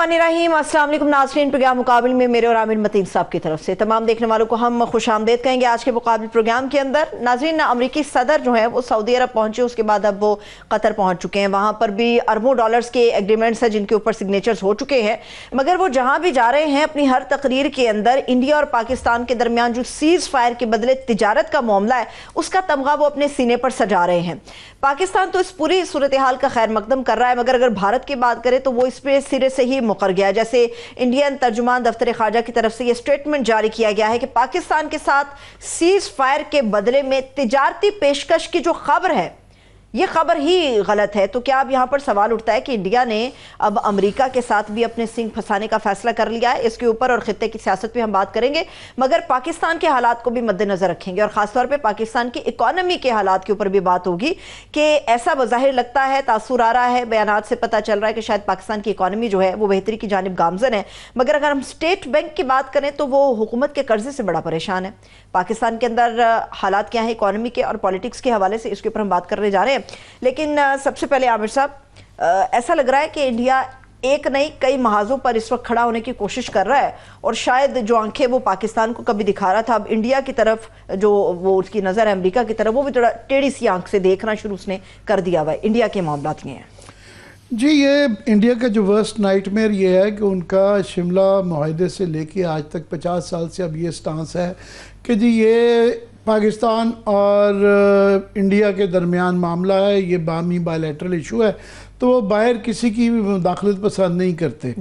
बिस्मिल्लाहिर्रहमानिर्रहीम। अस्सलाम वालेकुम नाज़रीन, प्रोग्राम मुकाबिल में मेरे और आमिर मतीन साहब की तरफ से तमाम देखने वालों को हम खुशामदीद कहेंगे। आज के मुकाबिल प्रोग्राम के अंदर नाज़रीन, अमरीकी सदर जो है वो सऊदी अरब पहुंचे, उसके बाद अब वो कतर पहुंच चुके हैं। वहां पर भी अरबों डॉलर्स के एग्रीमेंट्स हैं जिनके ऊपर सिग्नेचर्स हो चुके हैं, मगर वो जहां भी जा रहे हैं अपनी हर तकरीर के अंदर इंडिया और पाकिस्तान के दरमियान जो सीज फायर के बदले तिजारत का मामला है उसका तमगा वो अपने सीने पर सजा रहे हैं। पाकिस्तान तो इस पूरी सूरत हाल का खैर मकदम कर रहा है, मगर अगर भारत की बात करें तो वो इस पे सिरे से ही मुकर गया। जैसे इंडियन तर्जुमान दफ्तर खारजा की तरफ से ये स्टेटमेंट जारी किया गया है कि पाकिस्तान के साथ सीज फायर के बदले में तिजारती पेशकश की जो खबर है ये खबर ही गलत है। तो क्या अब यहाँ पर सवाल उठता है कि इंडिया ने अब अमेरिका के साथ भी अपने सिंग फंसाने का फैसला कर लिया है? इसके ऊपर और खित्ते की सियासत पे हम बात करेंगे, मगर पाकिस्तान के हालात को भी मद्देनजर रखेंगे और खासतौर पे पाकिस्तान की इकोनॉमी के हालात के ऊपर भी बात होगी कि ऐसा बज़ाहिर लगता है, तासुर आ रहा है, बयानात से पता चल रहा है कि शायद पाकिस्तान की इकोनॉमी जो है वो बेहतरी की जानिब गामजन है, मगर अगर हम स्टेट बैंक की बात करें तो वो हुकूमत के कर्जे से बड़ा परेशान है। पाकिस्तान के अंदर हालात क्या है इकोनॉमी के और पॉलिटिक्स के हवाले से, इसके ऊपर हम बात करने जा रहे हैं। लेकिन सबसे पहले आमिर साहब, ऐसा लग रहा है कि इंडिया एक नहीं कई महाजों पर इस वक्त खड़ा होने की कोशिश कर रहा है और शायद जो आंखें वो पाकिस्तान को कभी दिखा रहा था, अब इंडिया की तरफ जो वो उसकी नज़र है अमेरिका की तरफ, वो भी थोड़ा टेढ़ी सी आंख से देखना शुरू उसने कर दिया हुआ है। इंडिया के मामला ये हैं जी, ये इंडिया का जो वर्स्ट नाइटमेयर ये है कि उनका शिमला मुआहदे से लेके आज तक 50 साल से अब ये स्टांस है कि जी ये पाकिस्तान और इंडिया के दरमियान मामला है, ये बामी बायलैटरल इशू है, तो वो बाहर किसी की भी मुदाखलत पसंद नहीं करते।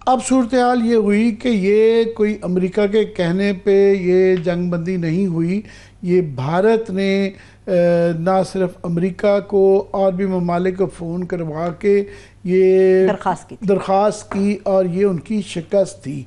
अब सूरत हाल ये हुई कि ये कोई अमेरिका के कहने पे ये जंग बंदी नहीं हुई, ये भारत ने ना सिर्फ अमेरिका को और भी ममालिक को फ़ोन करवा के ये दरख्वास्त की और ये उनकी शिकस्त थी।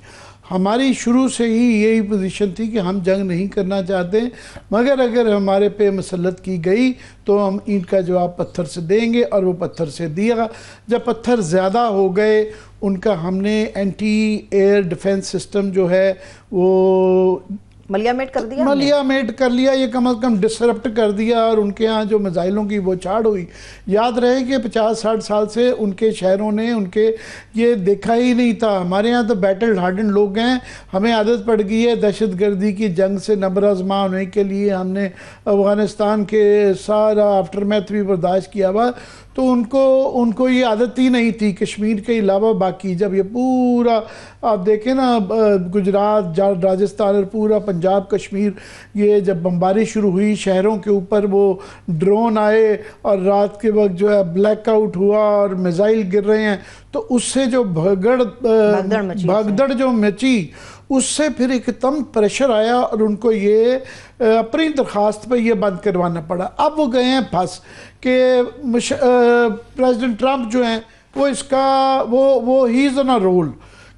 हमारी शुरू से ही यही पोजीशन थी कि हम जंग नहीं करना चाहते, मगर अगर हमारे पे मसलत की गई तो हम ईंट का जवाब पत्थर से देंगे, और वो पत्थर से दिया। जब पत्थर ज़्यादा हो गए उनका हमने एंटी एयर डिफेंस सिस्टम जो है वो मलियामेट कर दिया, मलियामेट कर लिया, ये कम अज़ कम डिसरप्ट कर दिया, और उनके यहाँ जो मिसाइलों की वो छाड़ हुई। याद रहे कि 50-60 साल से उनके शहरों ने उनके ये देखा ही नहीं था। हमारे यहाँ तो बैटल हार्डन लोग हैं, हमें आदत पड़ गई है दहशत गर्दी की जंग से नबर आज़मा होने के लिए। हमने अफ़गानिस्तान के सारा आफ्टरमैथ भी बर्दाश्त किया हुआ, तो उनको ये आदत ही नहीं थी। कश्मीर के अलावा बाकी जब ये पूरा आप देखें ना, गुजरात, राजस्थान और पूरा पंजाब, कश्मीर, ये जब बमबारी शुरू हुई शहरों के ऊपर, वो ड्रोन आए और रात के वक्त जो है ब्लैकआउट हुआ और मिसाइल गिर रहे हैं, तो उससे जो भगदड़ जो मची, उससे फिर एकदम प्रेशर आया और उनको ये अपनी दरख्वास्त पे ये बंद करवाना पड़ा। अब वो गए हैं फंस के प्रेसिडेंट ट्रंप जो हैं वो इसका वो ही इज़ ऑन अ रोल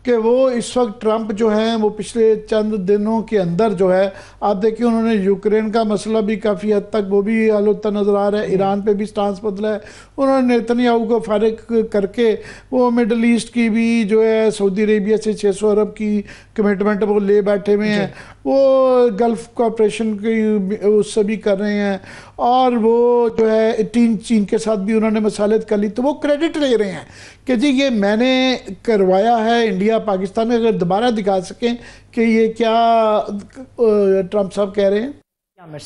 कि वो इस वक्त ट्रंप जो हैं वो पिछले चंद दिनों के अंदर जो है आप देखिए उन्होंने यूक्रेन का मसला भी काफ़ी हद तक वो भी हल होता नज़र आ रहा है, ईरान पे भी स्टांस बदला है उन्होंने, नेतन्याहू को फारिग करके वो मिडल ईस्ट की भी जो है सऊदी अरेबिया से 600 अरब की कमिटमेंट वो ले बैठे हुए हैं, वो गल्फ़ कॉपरेशन की उससे भी कर रहे हैं, और वो जो है चीन के साथ भी उन्होंने मसालत कर ली, तो वो क्रेडिट ले रहे हैं कि जी ये मैंने करवाया है। इंडिया पाकिस्तान में अगर दोबारा दिखा सकें कि ये क्या ट्रंप साहब कह रहे हैं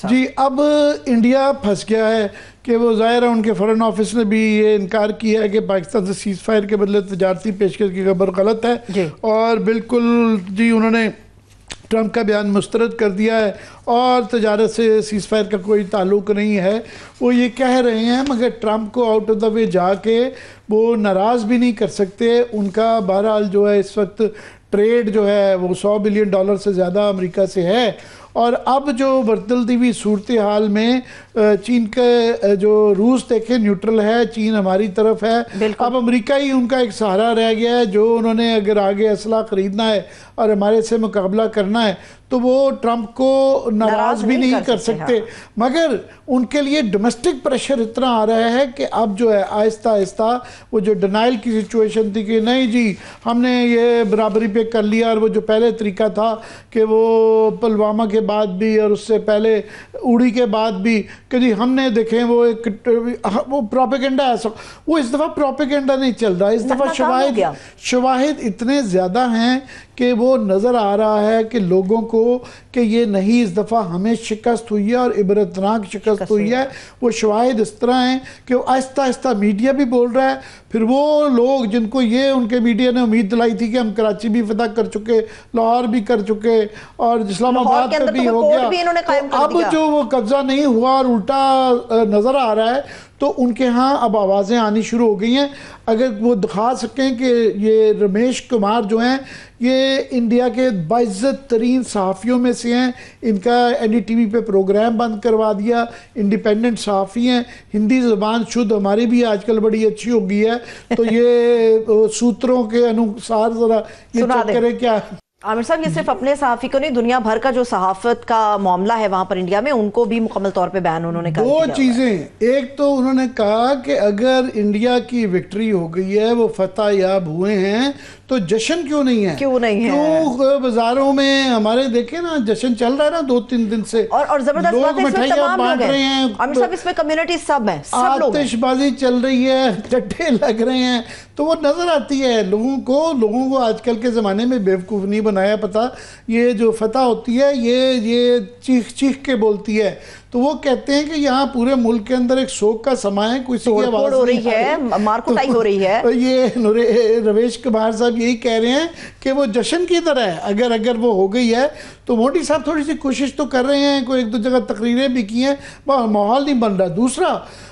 जी, अब इंडिया फंस गया है कि वो ज़ाहिर है उनके फ़ॉरेन ऑफिस ने भी ये इनकार किया है कि पाकिस्तान से सीज़ फायर के बदले तजारती पेशकश की खबर गलत है, और बिल्कुल जी उन्होंने ट्रंप का बयान मुस्तरद कर दिया है और तजारत से सीज़ फायर का कोई ताल्लुक़ नहीं है, वो ये कह रहे हैं। मगर ट्रंप को आउट ऑफ द वे जाके वो नाराज़ भी नहीं कर सकते। उनका बहरहाल जो है इस वक्त ट्रेड जो है वो $100 बिलियन से ज़्यादा अमेरिका से है, और अब जो बदलती हुई सूरत हाल में चीन के जो रूस देखे न्यूट्रल है, चीन हमारी तरफ है, अब अमेरिका ही उनका एक सहारा रह गया है, जो उन्होंने अगर आगे असला ख़रीदना है और हमारे से मुकाबला करना है तो वो ट्रंप को नाराज़ भी नहीं कर सकते। मगर उनके लिए डोमेस्टिक प्रेशर इतना आ रहा है कि अब जो है आहिस्ता आहिस्ता वो जो डिनाइल की सिचुएशन थी कि नहीं जी हमने ये बराबरी पे कर लिया, और वो जो पहले तरीका था कि वो पुलवामा के बाद भी और उससे पहले उड़ी के बाद भी कि जी हमने देखे वो प्रोपेगेंडा ऐसा, वो इस दफ़ा प्रोपेगेंडा नहीं चल रहा, इस दफ़ा शवाहिद इतने ज़्यादा हैं कि वो नज़र आ रहा है कि लोगों को कि ये नहीं, इस दफ़ा हमें शिकस्त हुई है और इबरतनाक शिकस्त हुई है। वो शवाहिद इस तरह हैं कि आहिस्ता आहिस्ता मीडिया भी बोल रहा है, फिर वो लोग जिनको ये उनके मीडिया ने उम्मीद दिलाई थी कि हम कराची भी फतह कर चुके, लाहौर भी कर चुके और इस्लामाबाद पे भी हो गया, तो अब जो वो कब्जा नहीं हुआ और उल्टा नज़र आ रहा है, तो उनके यहाँ अब आवाज़ें आनी शुरू हो गई हैं। अगर वो दिखा सकें कि ये रमेश कुमार जो हैं ये इंडिया के बाइज्जत तरीन सहाफ़ियों में से हैं, इनका NDTV पे प्रोग्राम बंद करवा दिया, इंडिपेंडेंट सहाफ़ी हैं, हिंदी ज़बान शुद्ध हमारी भी आजकल बड़ी अच्छी हो गई है, तो ये सूत्रों के अनुसार ज़रा ये चेक करें क्या। आमिर साहब, ये सिर्फ अपने सहाफ़ी को नहीं, दुनिया भर का जो सहाफ़त का मामला है वहाँ पर इंडिया में, उनको भी मुकम्मल तौर पे बैन उन्होंने कहा। दो चीज़ें, एक तो उन्होंने कहा कि अगर इंडिया की विक्ट्री हो गई है, वो फतह याब हुए हैं, तो जश्न क्यों नहीं है? क्यों नहीं है? क्यों बाजारों में हमारे देखे ना जश्न चल रहा है ना 2-3 दिन से, और जबरदस्त बात है इसमें तमाम लोग हैं आमिर साहब, इसमें कम्युनिटी सब है, सब लोग, आतिशबाजी चल रही है, चट्टे लग रहे हैं, तो वो नजर आती है लोगों को आजकल के ज़माने में बेवकूफ़ नहीं बनाया पता। ये जो फतह होती है ये चीख चीख के बोलती है, तो वो कहते हैं कि यहाँ पूरे मुल्क के अंदर एक शोक का समा है, कोई की आवाज़ हो रही है, मारकुटाई हो रही है। तो ये रमेश कुमार साहब यही कह रहे हैं कि वो जश्न की तरह है, अगर वो हो गई है तो मोदी साहब थोड़ी सी कोशिश तो कर रहे हैं, कोई 1-2 जगह तकरीरें भी की हैं, माहौल नहीं बन रहा। दूसरा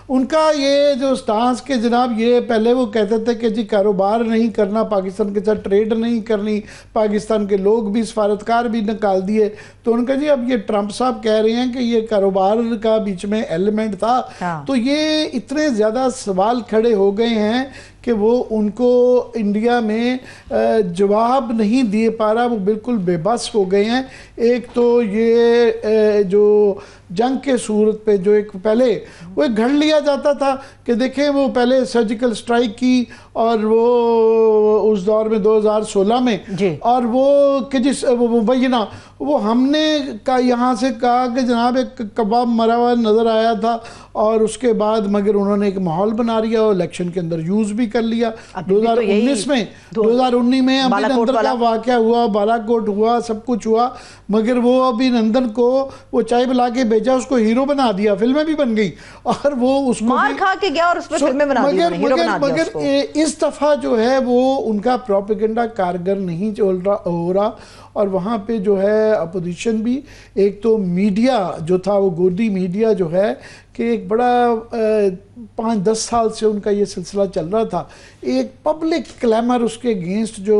उनका ये जो स्टांस के जनाब, ये पहले वो कहते थे कि जी कारोबार नहीं करना, पाकिस्तान के साथ ट्रेड नहीं करनी, पाकिस्तान के लोग भी सफारतकार भी निकाल दिए, तो उनका जी अब ये ट्रंप साहब कह रहे हैं कि ये कारोबार का बीच में एलिमेंट था। हाँ। तो ये इतने ज़्यादा सवाल खड़े हो गए हैं कि वो उनको इंडिया में जवाब नहीं दे पा रहा, वो बिल्कुल बेबस हो गए हैं। एक तो ये जो जंग के सूरत पे जो एक पहले वो एक घड़ लिया जाता था कि देखें वो पहले सर्जिकल स्ट्राइक की और वो उस दौर में 2016 में, और वो कि जिस वो बैना वो हमने का यहाँ से कहा कि जनाब एक कबाब मरा हुआ नज़र आया था, और उसके बाद मगर उन्होंने एक माहौल बना लिया और इलेक्शन के अंदर यूज़ भी कर लिया। 2019 में अभिनंदन का वाक़या हुआ, बालाकोट हुआ, सब कुछ हुआ, मगर वो अभिनंदन को वो चाय पिला के भेजा, उसको हीरो बना दिया, फिल्में भी बन गई, और वो उसको मार खा के गया और उसमें फिल्में बना दी, हीरो बना दिया उसको। इस दफ़ा जो है वो उनका प्रोपेगेंडा कारगर नहीं हो रहा, और वहाँ पे जो है अपोजिशन भी, एक तो मीडिया जो था वो गोदी मीडिया जो है कि एक बड़ा 5-10 साल से उनका ये सिलसिला चल रहा था, एक पब्लिक क्लैमर उसके अगेंस्ट जो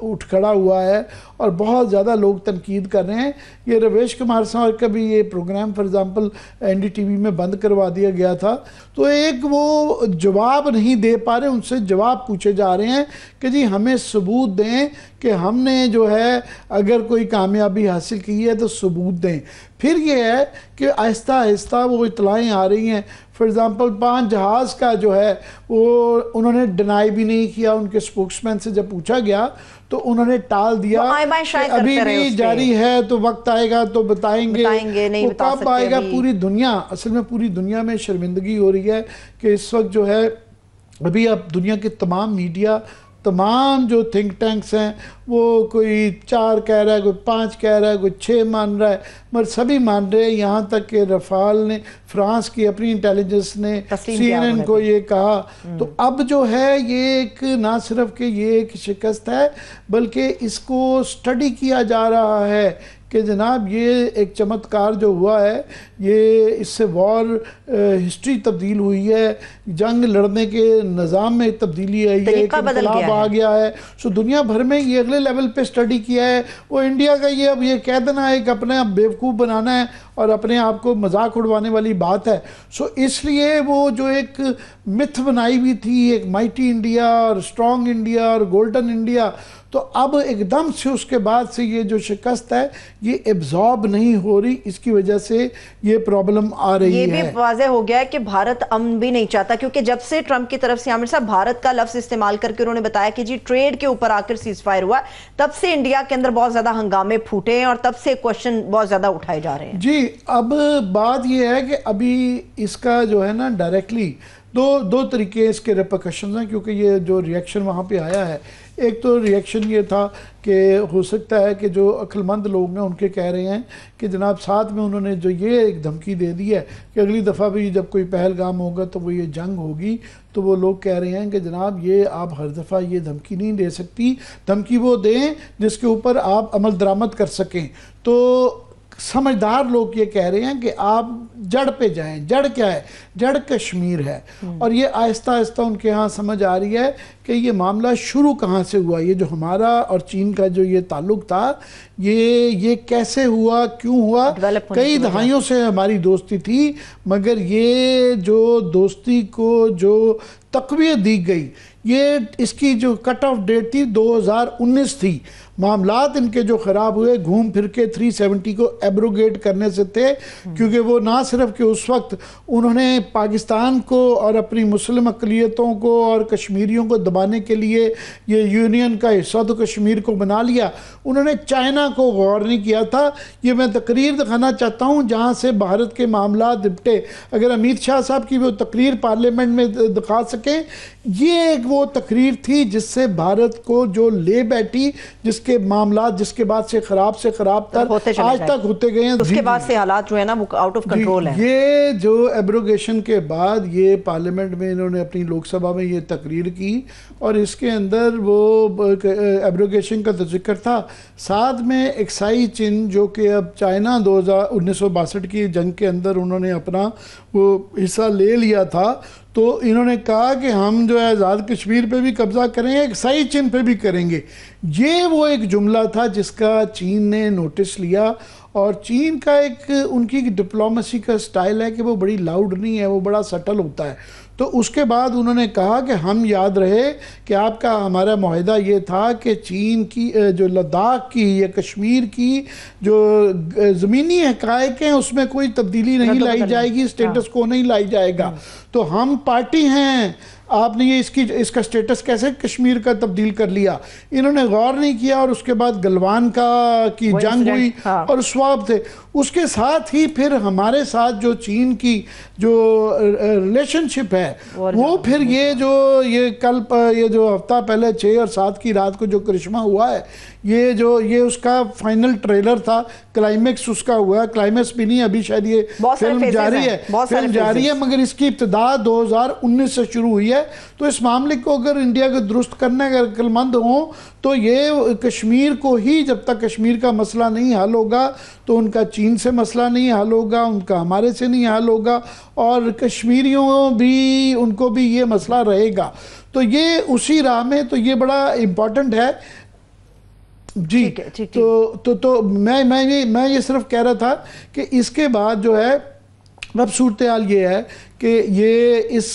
उठ खड़ा हुआ है और बहुत ज़्यादा लोग तनकीद कर रहे हैं। ये रमेश कुमार साहब का भी ये प्रोग्राम फॉर एग्ज़ाम्पल NDTV में बंद करवा दिया गया था, तो एक वो जवाब नहीं दे पा रहे, उनसे जवाब पूछे जा रहे हैं कि जी हमें सबूत दें कि हमने जो है अगर कोई कामयाबी हासिल की है तो सबूत दें। फिर ये है कि आहिस्ता आहिस्ता वो इतलाएँ आ रही हैं, फॉर एग्ज़ाम्पल 5 जहाज़ का जो है वो उन्होंने डिनाई भी नहीं किया, उनके स्पोक्समैन से जब पूछा गया तो उन्होंने टाल दिया, अभी भी जारी है, तो वक्त आएगा तो बताएंगे नहीं, वो कब आएगा। पूरी दुनिया, असल में पूरी दुनिया में शर्मिंदगी हो रही है कि इस वक्त जो है अभी अब दुनिया के तमाम मीडिया, तमाम जो थिंक टैंक्स हैं, वो कोई 4 कह रहा है, कोई 5 कह रहा है, कोई 6 मान रहा है, मगर सभी मान रहे हैं। यहाँ तक कि रफाल ने, फ्रांस की अपनी इंटेलिजेंस ने CNN को ये कहा। तो अब जो है ये एक ना सिर्फ कि ये एक शिकस्त है, बल्कि इसको स्टडी किया जा रहा है कि जनाब ये एक चमत्कार जो हुआ है, ये इससे वॉर हिस्ट्री तब्दील हुई है, जंग लड़ने के निज़ाम में तब्दीली आई है, एक इनकलाब आ गया है। सो दुनिया भर में ये अगले लेवल पे स्टडी किया है। वो इंडिया का ये अब ये कह देना एक अपने आप बेवकूफ़ बनाना है और अपने आप को मजाक उड़वाने वाली बात है। सो इसलिए वो जो एक मिथ बनाई हुई थी, एक माइटी इंडिया और स्ट्रॉन्ग इंडिया और गोल्डन इंडिया, तो अब एकदम से उसके बाद से ये जो शिकस्त है ये एब्जॉर्ब नहीं हो रही, इसकी वजह से ये प्रॉब्लम आ रही है। ये भी वाज़ेह हो गया है कि भारत अमन भी नहीं चाहता, क्योंकि जब से ट्रंप की तरफ से आमिर साहब भारत का लफ्ज इस्तेमाल करके उन्होंने बताया कि जी ट्रेड के ऊपर आकर सीज फायर हुआ, तब से इंडिया के अंदर बहुत ज्यादा हंगामे फूटे हैं और तब से क्वेश्चन बहुत ज्यादा उठाए जा रहे हैं। जी, अब बात ये है कि अभी इसका जो है ना डायरेक्टली दो तरीके इसके रिपरकशन हैं, क्योंकि ये जो रिएक्शन वहाँ पे आया है, एक तो रिएक्शन ये था कि हो सकता है कि जो अक्लमंद लोग हैं उनके कह रहे हैं कि जनाब साथ में उन्होंने जो ये एक धमकी दे दी है कि अगली दफ़ा भी जब कोई पहलगाम होगा तो वो ये जंग होगी, तो वो लोग कह रहे हैं कि जनाब ये आप हर दफ़ा ये धमकी नहीं दे सकती, धमकी वो दें जिसके ऊपर आप अमल दरामद कर सकें। तो समझदार लोग ये कह रहे हैं कि आप जड़ पे जाएं। जड़ क्या है? जड़ कश्मीर है। और ये आहिस्ता आहिस्ता उनके यहाँ समझ आ रही है कि ये मामला शुरू कहाँ से हुआ, ये जो हमारा और चीन का जो ये ताल्लुक था ये कैसे हुआ, क्यों हुआ। कई दहाइयों से हमारी दोस्ती थी, मगर ये जो दोस्ती को जो तक़वियत दी गई, ये इसकी जो कट ऑफ डेट थी 2019 थी। मामलात इनके जो ख़राब हुए घूम फिर के 370 को एब्रोगेट करने से थे, क्योंकि वो ना सिर्फ कि उस वक्त उन्होंने पाकिस्तान को और अपनी मुस्लिम अक़लियतों को और कश्मीरियों को दबाने के लिए ये यूनियन का हिस्सा तो कश्मीर को बना लिया, उन्होंने चाइना को गौर नहीं किया था। ये मैं तकरीर दिखाना चाहता हूँ जहाँ से भारत के मामला निपटे। अगर अमित शाह साहब की वो तकरीर पार्लियामेंट में दिखा सकें, ये एक वो तकरीर थी जिससे भारत को जो ले बैठी, जिसके मामला जिसके बाद से खराब तर आज तक होते गए हैं। उसके बाद से हालात जो है ना वो आउट ऑफ कंट्रोल है। ये जो एब्रोगेशन के बाद ये पार्लियामेंट में इन्होंने अपनी लोकसभा में ये तकरीर की और इसके अंदर वो एब्रोगेशन का जिक्र था, साथ में एक्साई चिन्ह जो कि अब चाइना 1962 की जंग के अंदर उन्होंने अपना वो हिस्सा ले लिया था, तो इन्होंने कहा कि हम जो है आज़ाद कश्मीर पे भी कब्ज़ा करेंगे, एक्साई चिन्ह पे भी करेंगे। ये वो एक जुमला था जिसका चीन ने नोटिस लिया, और चीन का एक उनकी डिप्लोमेसी का स्टाइल है कि वो बड़ी लाउड नहीं है, वो बड़ा सटल होता है। तो उसके बाद उन्होंने कहा कि हम याद रहे कि आपका हमारा मुआहदा ये था कि चीन की जो लद्दाख की या कश्मीर की जो ज़मीनी हक़ाइक़ हैं उसमें कोई तब्दीली नहीं लाई जाएगी, स्टेटस को नहीं लाई जाएगा। तो हम पार्टी हैं, आपने ये इसका स्टेटस कैसे कश्मीर का तब्दील कर लिया। इन्होंने गौर नहीं किया और उसके बाद गलवान की जंग हुई और स्वाब थे। उसके साथ ही फिर हमारे साथ जो चीन की जो रिलेशनशिप है वो फिर ये जो हफ्ता पहले 6 और 7 की रात को जो करिश्मा हुआ है, ये उसका फाइनल ट्रेलर था, क्लाइमेक्स उसका हुआ, क्लाइमेक्स भी नहीं, अभी शायद ये फिल्म जारी है, मगर इसकी इब्तिदा 2019 से शुरू हुई है। तो इस मामले को अगर इंडिया को दुरुस्त करने का अक्लमंद हो तो ये कश्मीर को ही, जब तक कश्मीर का मसला नहीं हल होगा तो उनका चीन से मसला नहीं हल होगा, उनका हमारे से नहीं हल होगा, और कश्मीरियों भी उनको भी ये मसला रहेगा। तो ये उसी राह में, तो ये बड़ा इम्पोर्टेंट है जी। तो मैं ये सिर्फ कह रहा था कि इसके बाद जो है अब सूरत हाल ये है कि ये इस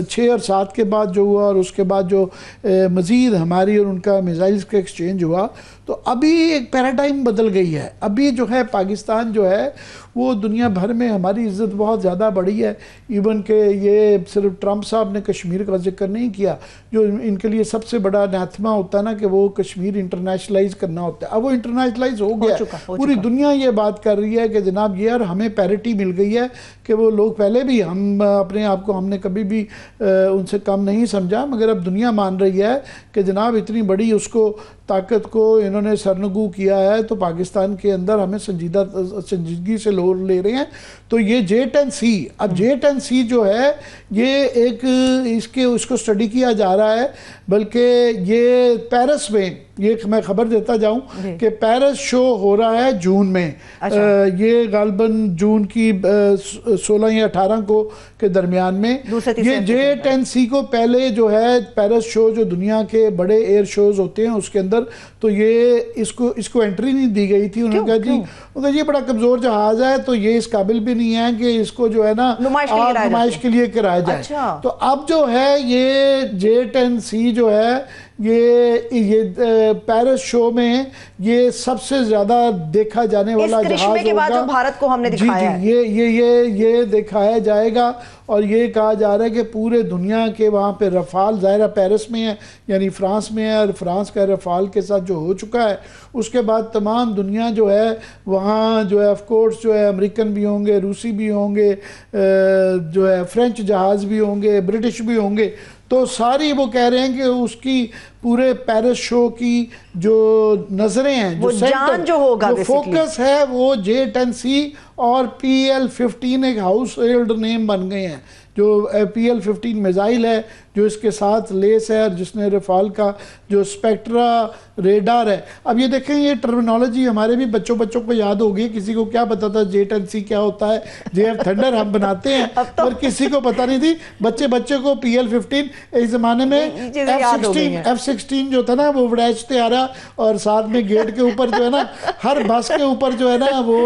6 और 7 के बाद जो हुआ और उसके बाद जो मज़ीद हमारी और उनका मिसाइल्स का एक्सचेंज हुआ, तो अभी एक पैराडाइम बदल गई है। अभी जो है पाकिस्तान जो है वो दुनिया भर में हमारी इज़्ज़त बहुत ज़्यादा बढ़ी है। इवन के ये सिर्फ ट्रंप साहब ने कश्मीर का जिक्र नहीं किया, जो इनके लिए सबसे बड़ा नाथमा होता है ना कि वो कश्मीर इंटरनेशनलाइज करना होता है, अब वो इंटरनेशनलाइज हो गया। पूरी दुनिया ये बात कर रही है कि जनाब यार हमें पैरिटी मिल गई है कि वो लोग पहले भी हम अपने आप को हमने कभी भी उनसे कम नहीं समझा, मगर अब दुनिया मान रही है कि जनाब इतनी बड़ी उसको ताकत को इन्होंने सरनगू किया है, तो पाकिस्तान के अंदर हमें संजीदगी से लोग ले रहे हैं। तो ये J-10C, अब J-10C जो है ये एक उसको स्टडी किया जा रहा है, बल्कि ये पेरिस में, ये मैं खबर देता जाऊं कि पेरिस शो हो रहा है जून में। ये गालबन जून की 16 या 18 को के दरमियान में ये J-10C को पहले जो है पेरिस शो जो दुनिया के बड़े एयर शोज होते हैं उसके अंदर अंदर, तो ये इसको एंट्री नहीं दी गई थी। उन्होंने कहा जी उनका ये बड़ा कमजोर जहाज है, तो ये इस काबिल भी नहीं है कि इसको जो है ना नुमाइश के लिए कराया जाए। अच्छा। तो अब जो है ये J-10C जो है ये पेरिस शो में ये सबसे ज्यादा देखा जाने वाला जहाज के बाद जो भारत को हमने दिखाया है। ये दिखाया जाएगा और ये कहा जा रहा है कि पूरे दुनिया के वहाँ पे रफाल ज़ाहिर पेरिस में है यानी फ्रांस में है, और फ्रांस का रफाल के साथ जो हो चुका है उसके बाद तमाम दुनिया जो है वहाँ जो है ऑफ कोर्स जो है अमेरिकन भी होंगे, रूसी भी होंगे, जो है फ्रेंच जहाज़ भी होंगे, ब्रिटिश भी होंगे। तो सारी वो कह रहे हैं कि उसकी पूरे पेरिस शो की जो नजरें हैं, जो सेंटर जो होगा, जो फोकस है वो J-10C और PL-15 एक हाउस होल्ड नेम बन गए हैं। जो PL-15 मिसाइल है जो इसके साथ लेस है और जिसने रफाल का जो स्पेक्ट्रा रेडार है। अब ये देखें ये टर्मिनोलॉजी हमारे भी बच्चों को याद होगी, किसी को क्या पता था J-10C क्या होता है, JF थंडर हम बनाते हैं पर किसी को पता नहीं थी। बच्चे को PL-15 इस जमाने में F-16 जो था ना वो उड़ाते आ रहा, और साथ में गेट के ऊपर जो है ना हर बस के ऊपर जो है ना वो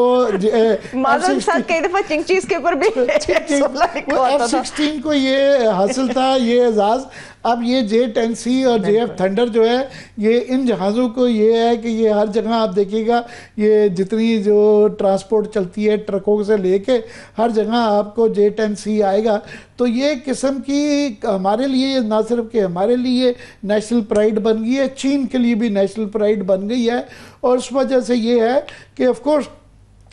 F-16 को ये हासिल था ये एजाज। अब ये J-10C और JF थंडर जो है ये इन जहाज़ों को ये है कि ये हर जगह आप देखिएगा ये जितनी जो ट्रांसपोर्ट चलती है ट्रकों से लेके हर जगह आपको J-10C आएगा। तो ये किस्म की हमारे लिए ना सिर्फ कि हमारे लिए नेशनल प्राइड बन गई है, चीन के लिए भी नेशनल प्राइड बन गई है। और उस वजह से ये है कि ऑफ कोर्स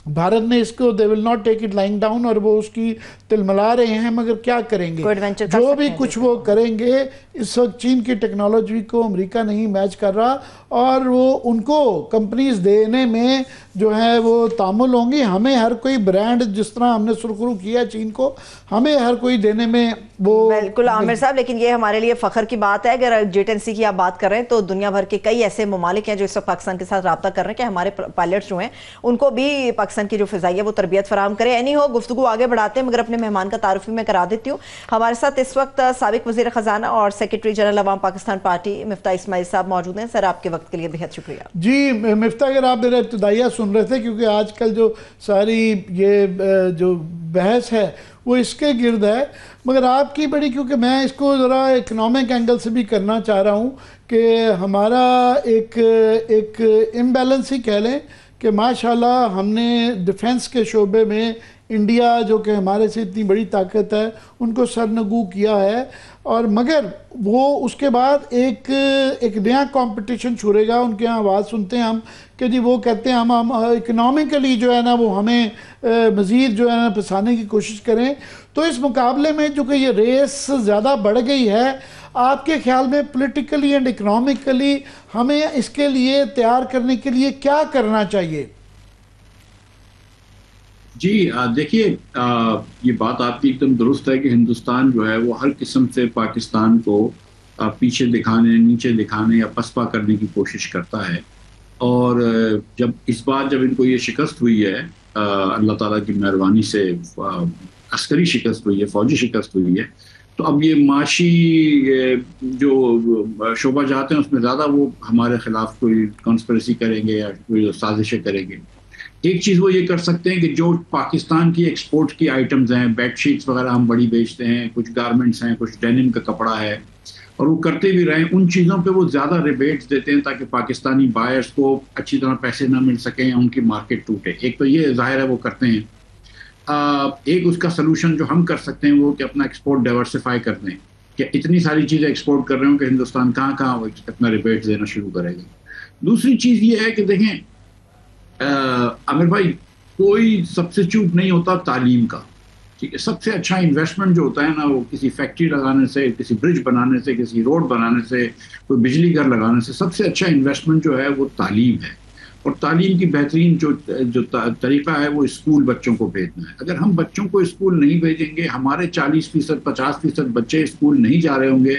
भारत ने इसको they will not take it lying down, और वो उसकी तिलमिला रहे हैं, मगर क्या करेंगे जो भी कुछ वो करेंगे इस वक्त चीन की टेक्नोलॉजी को अमेरिका नहीं मैच कर रहा, और वो उनको कंपनीज देने में जो है वो तामुल होंगी। हमें हर कोई ब्रांड जिस तरह हमने सुरखरू किया चीन को, हमें हर कोई देने में वो बिल्कुल आमिर साहब, लेकिन ये हमारे लिए फख्र की बात है। अगर J-10C की आप बात कर रहे हैं तो दुनिया भर के कई ऐसे ममालिक हैं जो इस वक्त पाकिस्तान के साथ रब्ता कर रहे हैं कि हमारे पायलट्स जो हैं उनको भी पाकिस्तान की जो फिजाई है वो तरबियत फराहम करे। एनी हो गुफ्तगू आगे बढ़ाते हैं, मगर अपने मेहमान का तारुफ मैं करा देती हूँ। हमारे साथ इस वक्त साबिक वजीर खजाना और सेक्रेटरी जनरल अवाम पाकिस्तान पार्टी मिफ्ता इस्माइल साहब मौजूद हैं। सर आपके वक्त के लिए बेहद शुक्रिया। जी मिफ्ता, अगर आप मेरा इब्तदाइया सुन रहे थे, क्योंकि आजकल जो सारी ये जो बहस है वो इसके गिर्द है, मगर आपकी बड़ी, क्योंकि मैं इसको ज़रा इकनॉमिक एंगल से भी करना चाह रहा हूँ कि हमारा एक इम्बैलेंस ही कह लें कि माशाल्लाह हमने डिफेंस के शोबे में इंडिया जो कि हमारे से इतनी बड़ी ताकत है उनको सरनगू किया है, और मगर वो उसके बाद एक नया कंपटीशन छुड़ेगा। उनके यहाँ आवाज़ सुनते हैं हम कि जी वो कहते हैं हम इकनॉमिकली जो है ना वो हमें मज़ीद जो है ना फंसाने की कोशिश करें। तो इस मुकाबले में जो कि ये रेस ज़्यादा बढ़ गई है, आपके ख्याल में पॉलिटिकली एंड इकनॉमिकली हमें इसके लिए तैयार करने के लिए क्या करना चाहिए? जी देखिए, ये बात आपकी एकदम दुरुस्त है कि हिंदुस्तान जो है वो हर किस्म से पाकिस्तान को पीछे दिखाने, नीचे दिखाने या पसपा करने की कोशिश करता है। और जब इस बार जब इनको ये शिकस्त हुई है अल्लाह ताला की मेहरबानी से, अस्करी शिकस्त हुई है, फौजी शिकस्त हुई है, तो अब ये माशी जो शोबा जाते हैं उसमें ज़्यादा वो हमारे खिलाफ कोई कॉन्स्पिरेसी करेंगे या कोई साजिशें करेंगे। एक चीज़ वो ये कर सकते हैं कि जो पाकिस्तान की एक्सपोर्ट की आइटम्स हैं, बेडशीट्स वगैरह हम बड़ी बेचते हैं, कुछ गारमेंट्स हैं, कुछ डेनिम का कपड़ा है, और वो करते भी रहें, उन चीज़ों पे वो ज़्यादा रिबेट्स देते हैं ताकि पाकिस्तानी बायर्स को अच्छी तरह पैसे ना मिल सकें या उनकी मार्केट टूटे। एक तो ये जाहिर है वो करते हैं। एक उसका सलूशन जो हम कर सकते हैं वो कि अपना एक्सपोर्ट डाइवर्सिफाई कर दें, कि इतनी सारी चीज़ें एक्सपोर्ट कर रहे हो कि हिंदुस्तान कहाँ कहाँ अपना रिबेट्स देना शुरू करेगा। दूसरी चीज़ ये है कि देखें आमिर भाई, कोई सब्स्टिट्यूट नहीं होता तालीम का, ठीक है। सबसे अच्छा इन्वेस्टमेंट जो होता है ना वो किसी फैक्ट्री लगाने से, किसी ब्रिज बनाने से, किसी रोड बनाने से, कोई बिजली घर लगाने से, सबसे अच्छा इन्वेस्टमेंट जो है वो तालीम है। और तालीम की बेहतरीन जो तरीका है वो स्कूल बच्चों को भेजना है। अगर हम बच्चों को स्कूल नहीं भेजेंगे, हमारे 40% 50% बच्चे स्कूल नहीं जा रहे होंगे,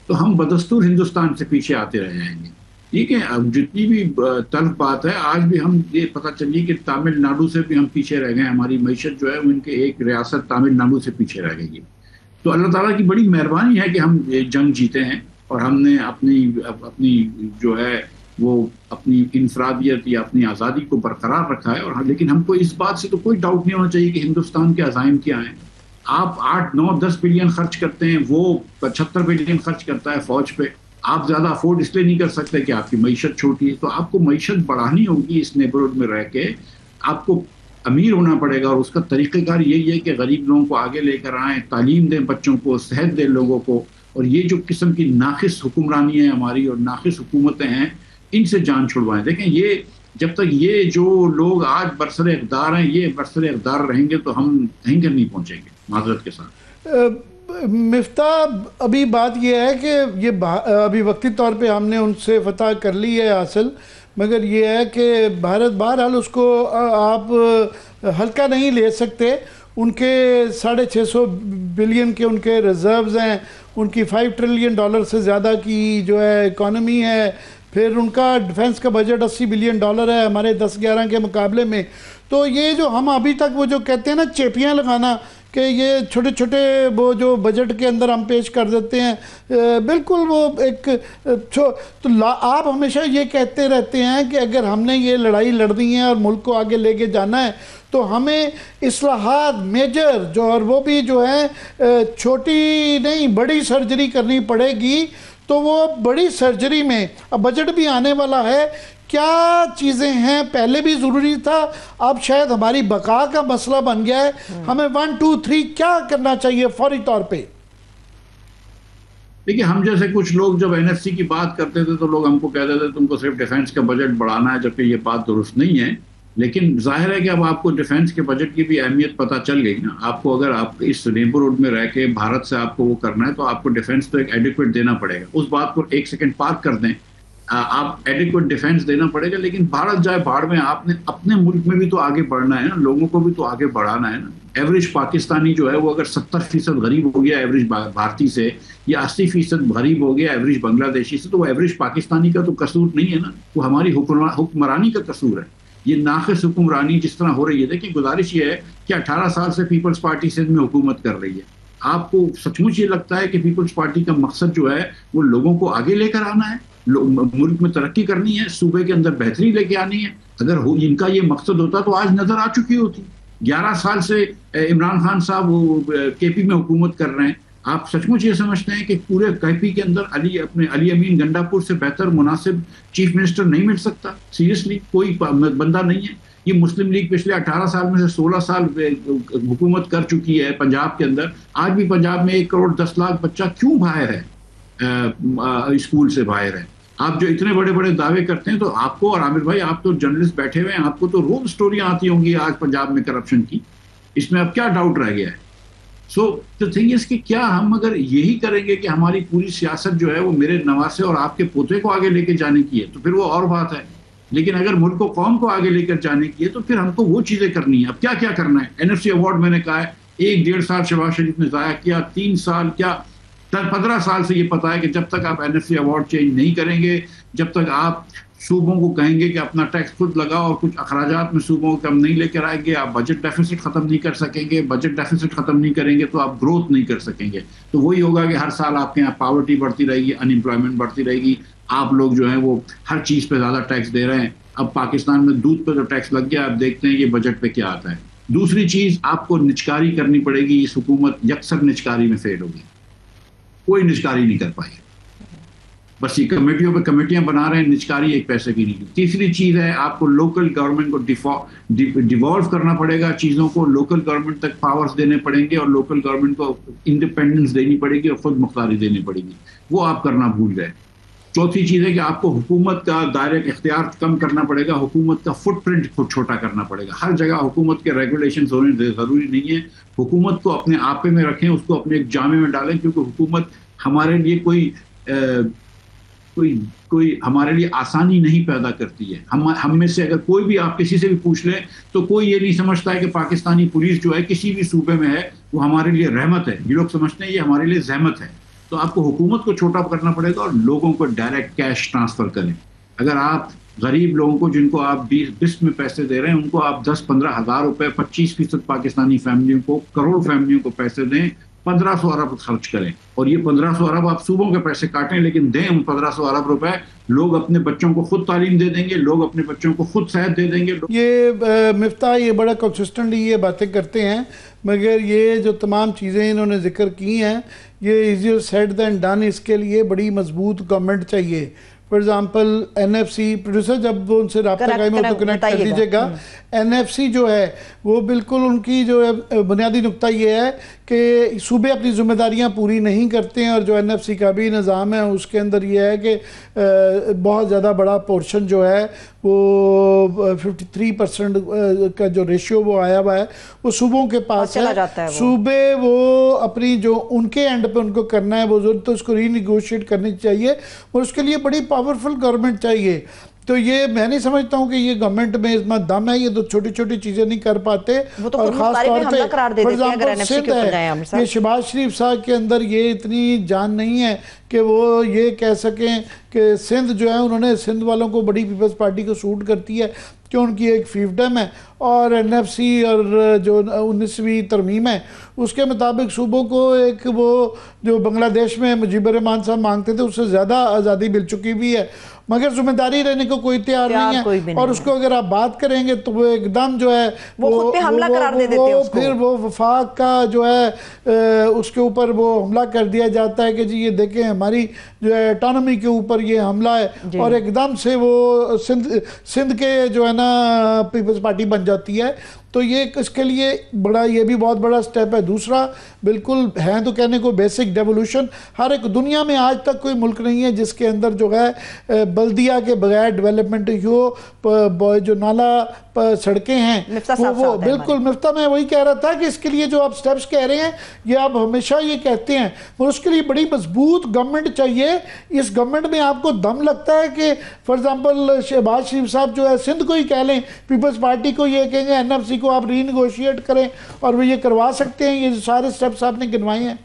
तो हम बदस्तूर हिंदुस्तान से पीछे आते रह जाएंगे, ठीक है। अब जितनी भी तल्ख बात है, आज भी हम ये पता चलिए कि तमिलनाडु से भी हम पीछे रह गए। हमारी मईशत जो है वो इनके एक रियासत तमिलनाडु से पीछे रह गई। तो अल्लाह ताला की बड़ी मेहरबानी है कि हम ये जंग जीते हैं और हमने अपनी जो है वो अपनी इंफरादियत या अपनी आज़ादी को बरकरार रखा है। और लेकिन हमको इस बात से तो कोई डाउट नहीं होना चाहिए कि हिंदुस्तान के अज़ाइम क्या हैं। आप 8, 9, 10 बिलियन खर्च करते हैं, वो 75 बिलियन खर्च करता है फौज पे। आप ज़्यादा अफोर्ड इसलिए नहीं कर सकते कि आपकी मईशत छोटी है, तो आपको मईशत बढ़ानी होगी इस नेबरहुड में रह के। आपको अमीर होना पड़ेगा और उसका तरीक़ेकार यही है कि गरीब लोगों को आगे लेकर आएँ, तालीम दें बच्चों को, सेहत दें लोगों को। और ये जो किस्म की नाक़िस हुक्मरानी है हमारी और नाक़िस हुकूमतें हैं, इनसे जान छुड़वाएं। देखें, ये जब तक ये जो लोग आज बरसर इक़्तिदार हैं ये बरसर इक़्तिदार रहेंगे तो हम कहीं नहीं पहुँचेंगे, माज़रत के साथ। मिफ्ता, अभी बात यह है कि ये अभी वक्ती तौर पे हमने उनसे फतह कर ली है हासिल, मगर ये है कि भारत बहरहाल उसको आप हल्का नहीं ले सकते। उनके 650 बिलियन के उनके रिजर्व्स हैं, उनकी $5 ट्रिलियन से ज़्यादा की जो है इकॉनमी है, फिर उनका डिफेंस का बजट $80 बिलियन है हमारे 10-11 के मुकाबले में। तो ये जो हम अभी तक वो जो कहते हैं ना चेपियाँ लगाना कि ये छोटे छोटे वो जो बजट के अंदर हम पेश कर देते हैं, बिल्कुल वो एक तो आप हमेशा ये कहते रहते हैं कि अगर हमने ये लड़ाई लड़नी है और मुल्क को आगे लेके जाना है तो हमें इस्लाहात मेजर जो, और वो भी जो है छोटी नहीं बड़ी सर्जरी करनी पड़ेगी। तो वो बड़ी सर्जरी में अब बजट भी आने वाला है, क्या चीज़ें हैं, पहले भी ज़रूरी था, अब शायद हमारी बका का मसला बन गया है, हमें 1, 2, 3 क्या करना चाहिए फौरी तौर पे? देखिए, हम जैसे कुछ लोग जब एनएफसी की बात करते थे तो लोग हमको कहते थे तुमको सिर्फ डिफेंस का बजट बढ़ाना है, जबकि ये बात दुरुस्त नहीं है। लेकिन जाहिर है कि अब आपको डिफेंस के बजट की भी अहमियत पता चल गई ना। आपको अगर आप इस नेबरहुड में रह के भारत से आपको वो करना है तो आपको डिफेंस तो एक एडिक्वेट देना पड़ेगा। उस बात को एक सेकंड पार्क कर दें, आप एडिक्वेट डिफेंस देना पड़ेगा, लेकिन भारत जाए बाढ़ में, आपने अपने मुल्क में भी तो आगे बढ़ना है ना, लोगों को भी तो आगे बढ़ाना है ना। एवरेज पाकिस्तानी जो है वो अगर 70% गरीब हो गया एवरेज भारतीय से, या 80% गरीब हो गया एवरेज बांग्लादेशी से, तो वो एवरेज पाकिस्तानी का तो कसूर नहीं है ना, वो हमारी हुक्मरानी का कसूर है। ये नाक़िस हुक्मरानी जिस तरह हो रही है, देखिए गुजारिश ये है कि 18 साल से पीपल्स पार्टी सिंध में हुकूमत कर रही है। आपको सचमुच ये लगता है कि पीपल्स पार्टी का मकसद जो है वो लोगों को आगे लेकर आना है, मुल्क में तरक्की करनी है, सूबे के अंदर बेहतरी लेके आनी है? अगर इनका ये मकसद होता तो आज नजर आ चुकी होती। 11 साल से इमरान खान साहब वो केपी में हुकूमत कर रहे हैं। आप सचमुच ये समझते हैं कि पूरे केपी के अंदर अली अमीन गंडापुर से बेहतर मुनासिब चीफ मिनिस्टर नहीं मिल सकता? सीरियसली कोई बंदा नहीं है। ये मुस्लिम लीग पिछले 18 साल में से 16 साल हुकूमत कर चुकी है पंजाब के अंदर। आज भी पंजाब में 1 करोड़ 10 लाख बच्चा क्यों बाहर है, स्कूल से बाहर है? आप जो इतने बड़े बड़े दावे करते हैं, तो आपको, और आमिर भाई आप तो जर्नलिस्ट बैठे हुए हैं, आपको तो रोज स्टोरियां आती होंगी आज पंजाब में करप्शन की, इसमें अब क्या डाउट रह गया है? सो द थिंग इज कि क्या हम अगर यही करेंगे कि हमारी पूरी सियासत जो है वो मेरे नवासे और आपके पोते को आगे लेके जाने की है, तो फिर वो और बात है। लेकिन अगर मुल्क को कौम को आगे लेकर जाने की है तो फिर हमको वो चीजें करनी है। अब क्या क्या करना है? एनएफसी अवार्ड मैंने कहा है 1-1.5 साल शहबाज शरीफ ने जाया किया, 3 साल क्या 15 साल से ये पता है कि जब तक आप एनएफसी अवार्ड चेंज नहीं करेंगे, जब तक आप सूबों को कहेंगे कि अपना टैक्स खुद लगाओ और कुछ अखराजात में सूबों को कम नहीं लेकर आएंगे, आप बजट डेफिसिट खत्म नहीं कर सकेंगे। बजट डेफिसिट खत्म नहीं करेंगे तो आप ग्रोथ नहीं कर सकेंगे। तो वही होगा कि हर साल आपके यहाँ पॉवर्टी बढ़ती रहेगी, अनएम्प्लॉयमेंट बढ़ती रहेगी, आप लोग जो है वो हर चीज पे ज्यादा टैक्स दे रहे हैं। अब पाकिस्तान में दूध पे तो टैक्स लग गया, अब देखते हैं ये बजट पे क्या आता है। दूसरी चीज, आपको निचकारी करनी पड़ेगी। इस हुकूमत यकसर निचकारी में फेल होगी, कोई निचकारी नहीं कर पाई। बस ये कमेटियों पे कमेटियां बना रहे हैं, निचकारी एक पैसे की नहीं। तीसरी चीज है, आपको लोकल गवर्नमेंट को डिवॉल्व करना पड़ेगा चीजों को, लोकल गवर्नमेंट तक पावर्स देने पड़ेंगे और लोकल गवर्नमेंट को इंडिपेंडेंस देनी पड़ेगी और खुद मुख्तारी देनी पड़ेगी। वो आप करना भूल गए। चौथी चीज है कि आपको हुकूमत का डायरेक्ट इख्तियार कम करना पड़ेगा, हुकूमत का फुटप्रिंट खुद छोटा करना पड़ेगा। हर जगह हुकूमत के रेगुलेशंस होने जरूरी नहीं है। हुकूमत को अपने आपे में रखें, उसको अपने एक जामे में डालें, क्योंकि हुकूमत हमारे लिए कोई हमारे लिए आसानी नहीं पैदा करती है। हम में से अगर कोई भी, आप किसी से भी पूछ लें तो कोई ये नहीं समझता है कि पाकिस्तानी पुलिस जो है किसी भी सूबे में है वो हमारे लिए रहमत है। ये लोग समझते हैं ये हमारे लिए जहमत है। तो आपको हुकूमत को छोटा करना पड़ेगा और लोगों को डायरेक्ट कैश ट्रांसफर करें। अगर आप गरीब लोगों को, जिनको आप 20 में पैसे दे रहे हैं, उनको आप 10-15 हज़ार रुपए 25% पाकिस्तानी फैमिलियों को, करोड़ फैमिलियों को पैसे दें, 1500 अरब खर्च करें, और ये 1500 अरब आप सूबों के पैसे काटें, लेकिन दें उन 1500 अरब रुपए, लोग अपने बच्चों को खुद तालीम दे देंगे, लोग अपने बच्चों को खुद सेहत दे देंगे। ये मिफ्ता ये बड़ा कंसिस्टेंटली ये बातें करते हैं, मगर ये जो तमाम चीज़ें इन्होंने जिक्र की हैं ये इजियर सेड देन डन। इसके लिए बड़ी मजबूत गवर्नमेंट चाहिए। फॉर एग्जाम्पल NFC प्रोड्यूसर, जब वो उनसे रब्ता कायम हो तो कनेक्ट कर दीजिएगा। NFC जो है वो बिल्कुल उनकी जो है बुनियादी नुक्ता ये है कि सूबे अपनी जिम्मेदारियां पूरी नहीं करते हैं, और जो NFC का भी निज़ाम है उसके अंदर ये है कि बहुत ज़्यादा बड़ा पोर्शन जो है वो 53% का जो रेशियो वो आया हुआ है वो सूबों के पास है। सूबे वो अपनी जो उनके एंड पे उनको करना है वो जरूरत तो उसको रीनिगोशिएट करनी चाहिए, और उसके लिए बड़ी पावरफुल गवर्नमेंट चाहिए। तो ये मैं नहीं समझता हूँ कि ये गवर्नमेंट में इसमें दम है, ये तो छोटी छोटी चीजें नहीं कर पाते। तो और खास तौर पे फॉर एग्जाम्पल सिंध है, ये शहबाज शरीफ साहब के अंदर ये इतनी जान नहीं है कि वो ये कह सकें कि सिंध जो है उन्होंने सिंध वालों को बड़ी पीपल्स पार्टी को सूट करती है कि उनकी एक फीफडम है, और NFC और जो 19वीं तरमीम है उसके मुताबिक सूबों को एक वो जो बांग्लादेश में मुजीबर रहमान साहब मांगते थे उससे ज़्यादा आज़ादी मिल चुकी भी है, मगर जिम्मेदारी रहने को कोई तैयार नहीं है। और उसको अगर आप बात करेंगे तो वो एकदम जो है वो खुद पे हमला करार दे देते हैं उसको। फिर वो वफाक का जो है उसके ऊपर वो हमला कर दिया जाता है कि जी ये देखें हमारी जो है ऑटोनॉमी के ऊपर ये हमला है, और एकदम से वो सिंध के जो है ना पीपल्स पार्टी बन जाती है। तो ये इसके लिए बड़ा, ये भी बहुत बड़ा स्टेप है। दूसरा बिल्कुल है तो कहने को बेसिक डेवोल्यूशन, हर एक दुनिया में आज तक कोई मुल्क नहीं है जिसके अंदर जो है बल्दिया के बगैर डेवलपमेंट हो, जो नाला सड़कें हैं वो बिल्कुल। मिफ्ता मैं वही कह रहा था कि इसके लिए जो आप स्टेप्स कह रहे हैं ये आप हमेशा ये कहते हैं, और उसके लिए बड़ी मजबूत गवर्नमेंट चाहिए। इस गवर्नमेंट में आपको दम लगता है कि फॉर एग्जाम्पल शहबाज शरीफ साहब जो है सिंध को ही कह लें, पीपल्स पार्टी को ये कहेंगे NFC को आप रीनिगोशिएट करें, और वो ये करवा सकते हैं? ये सारे स्टेप्स आपने गिनवाए हैं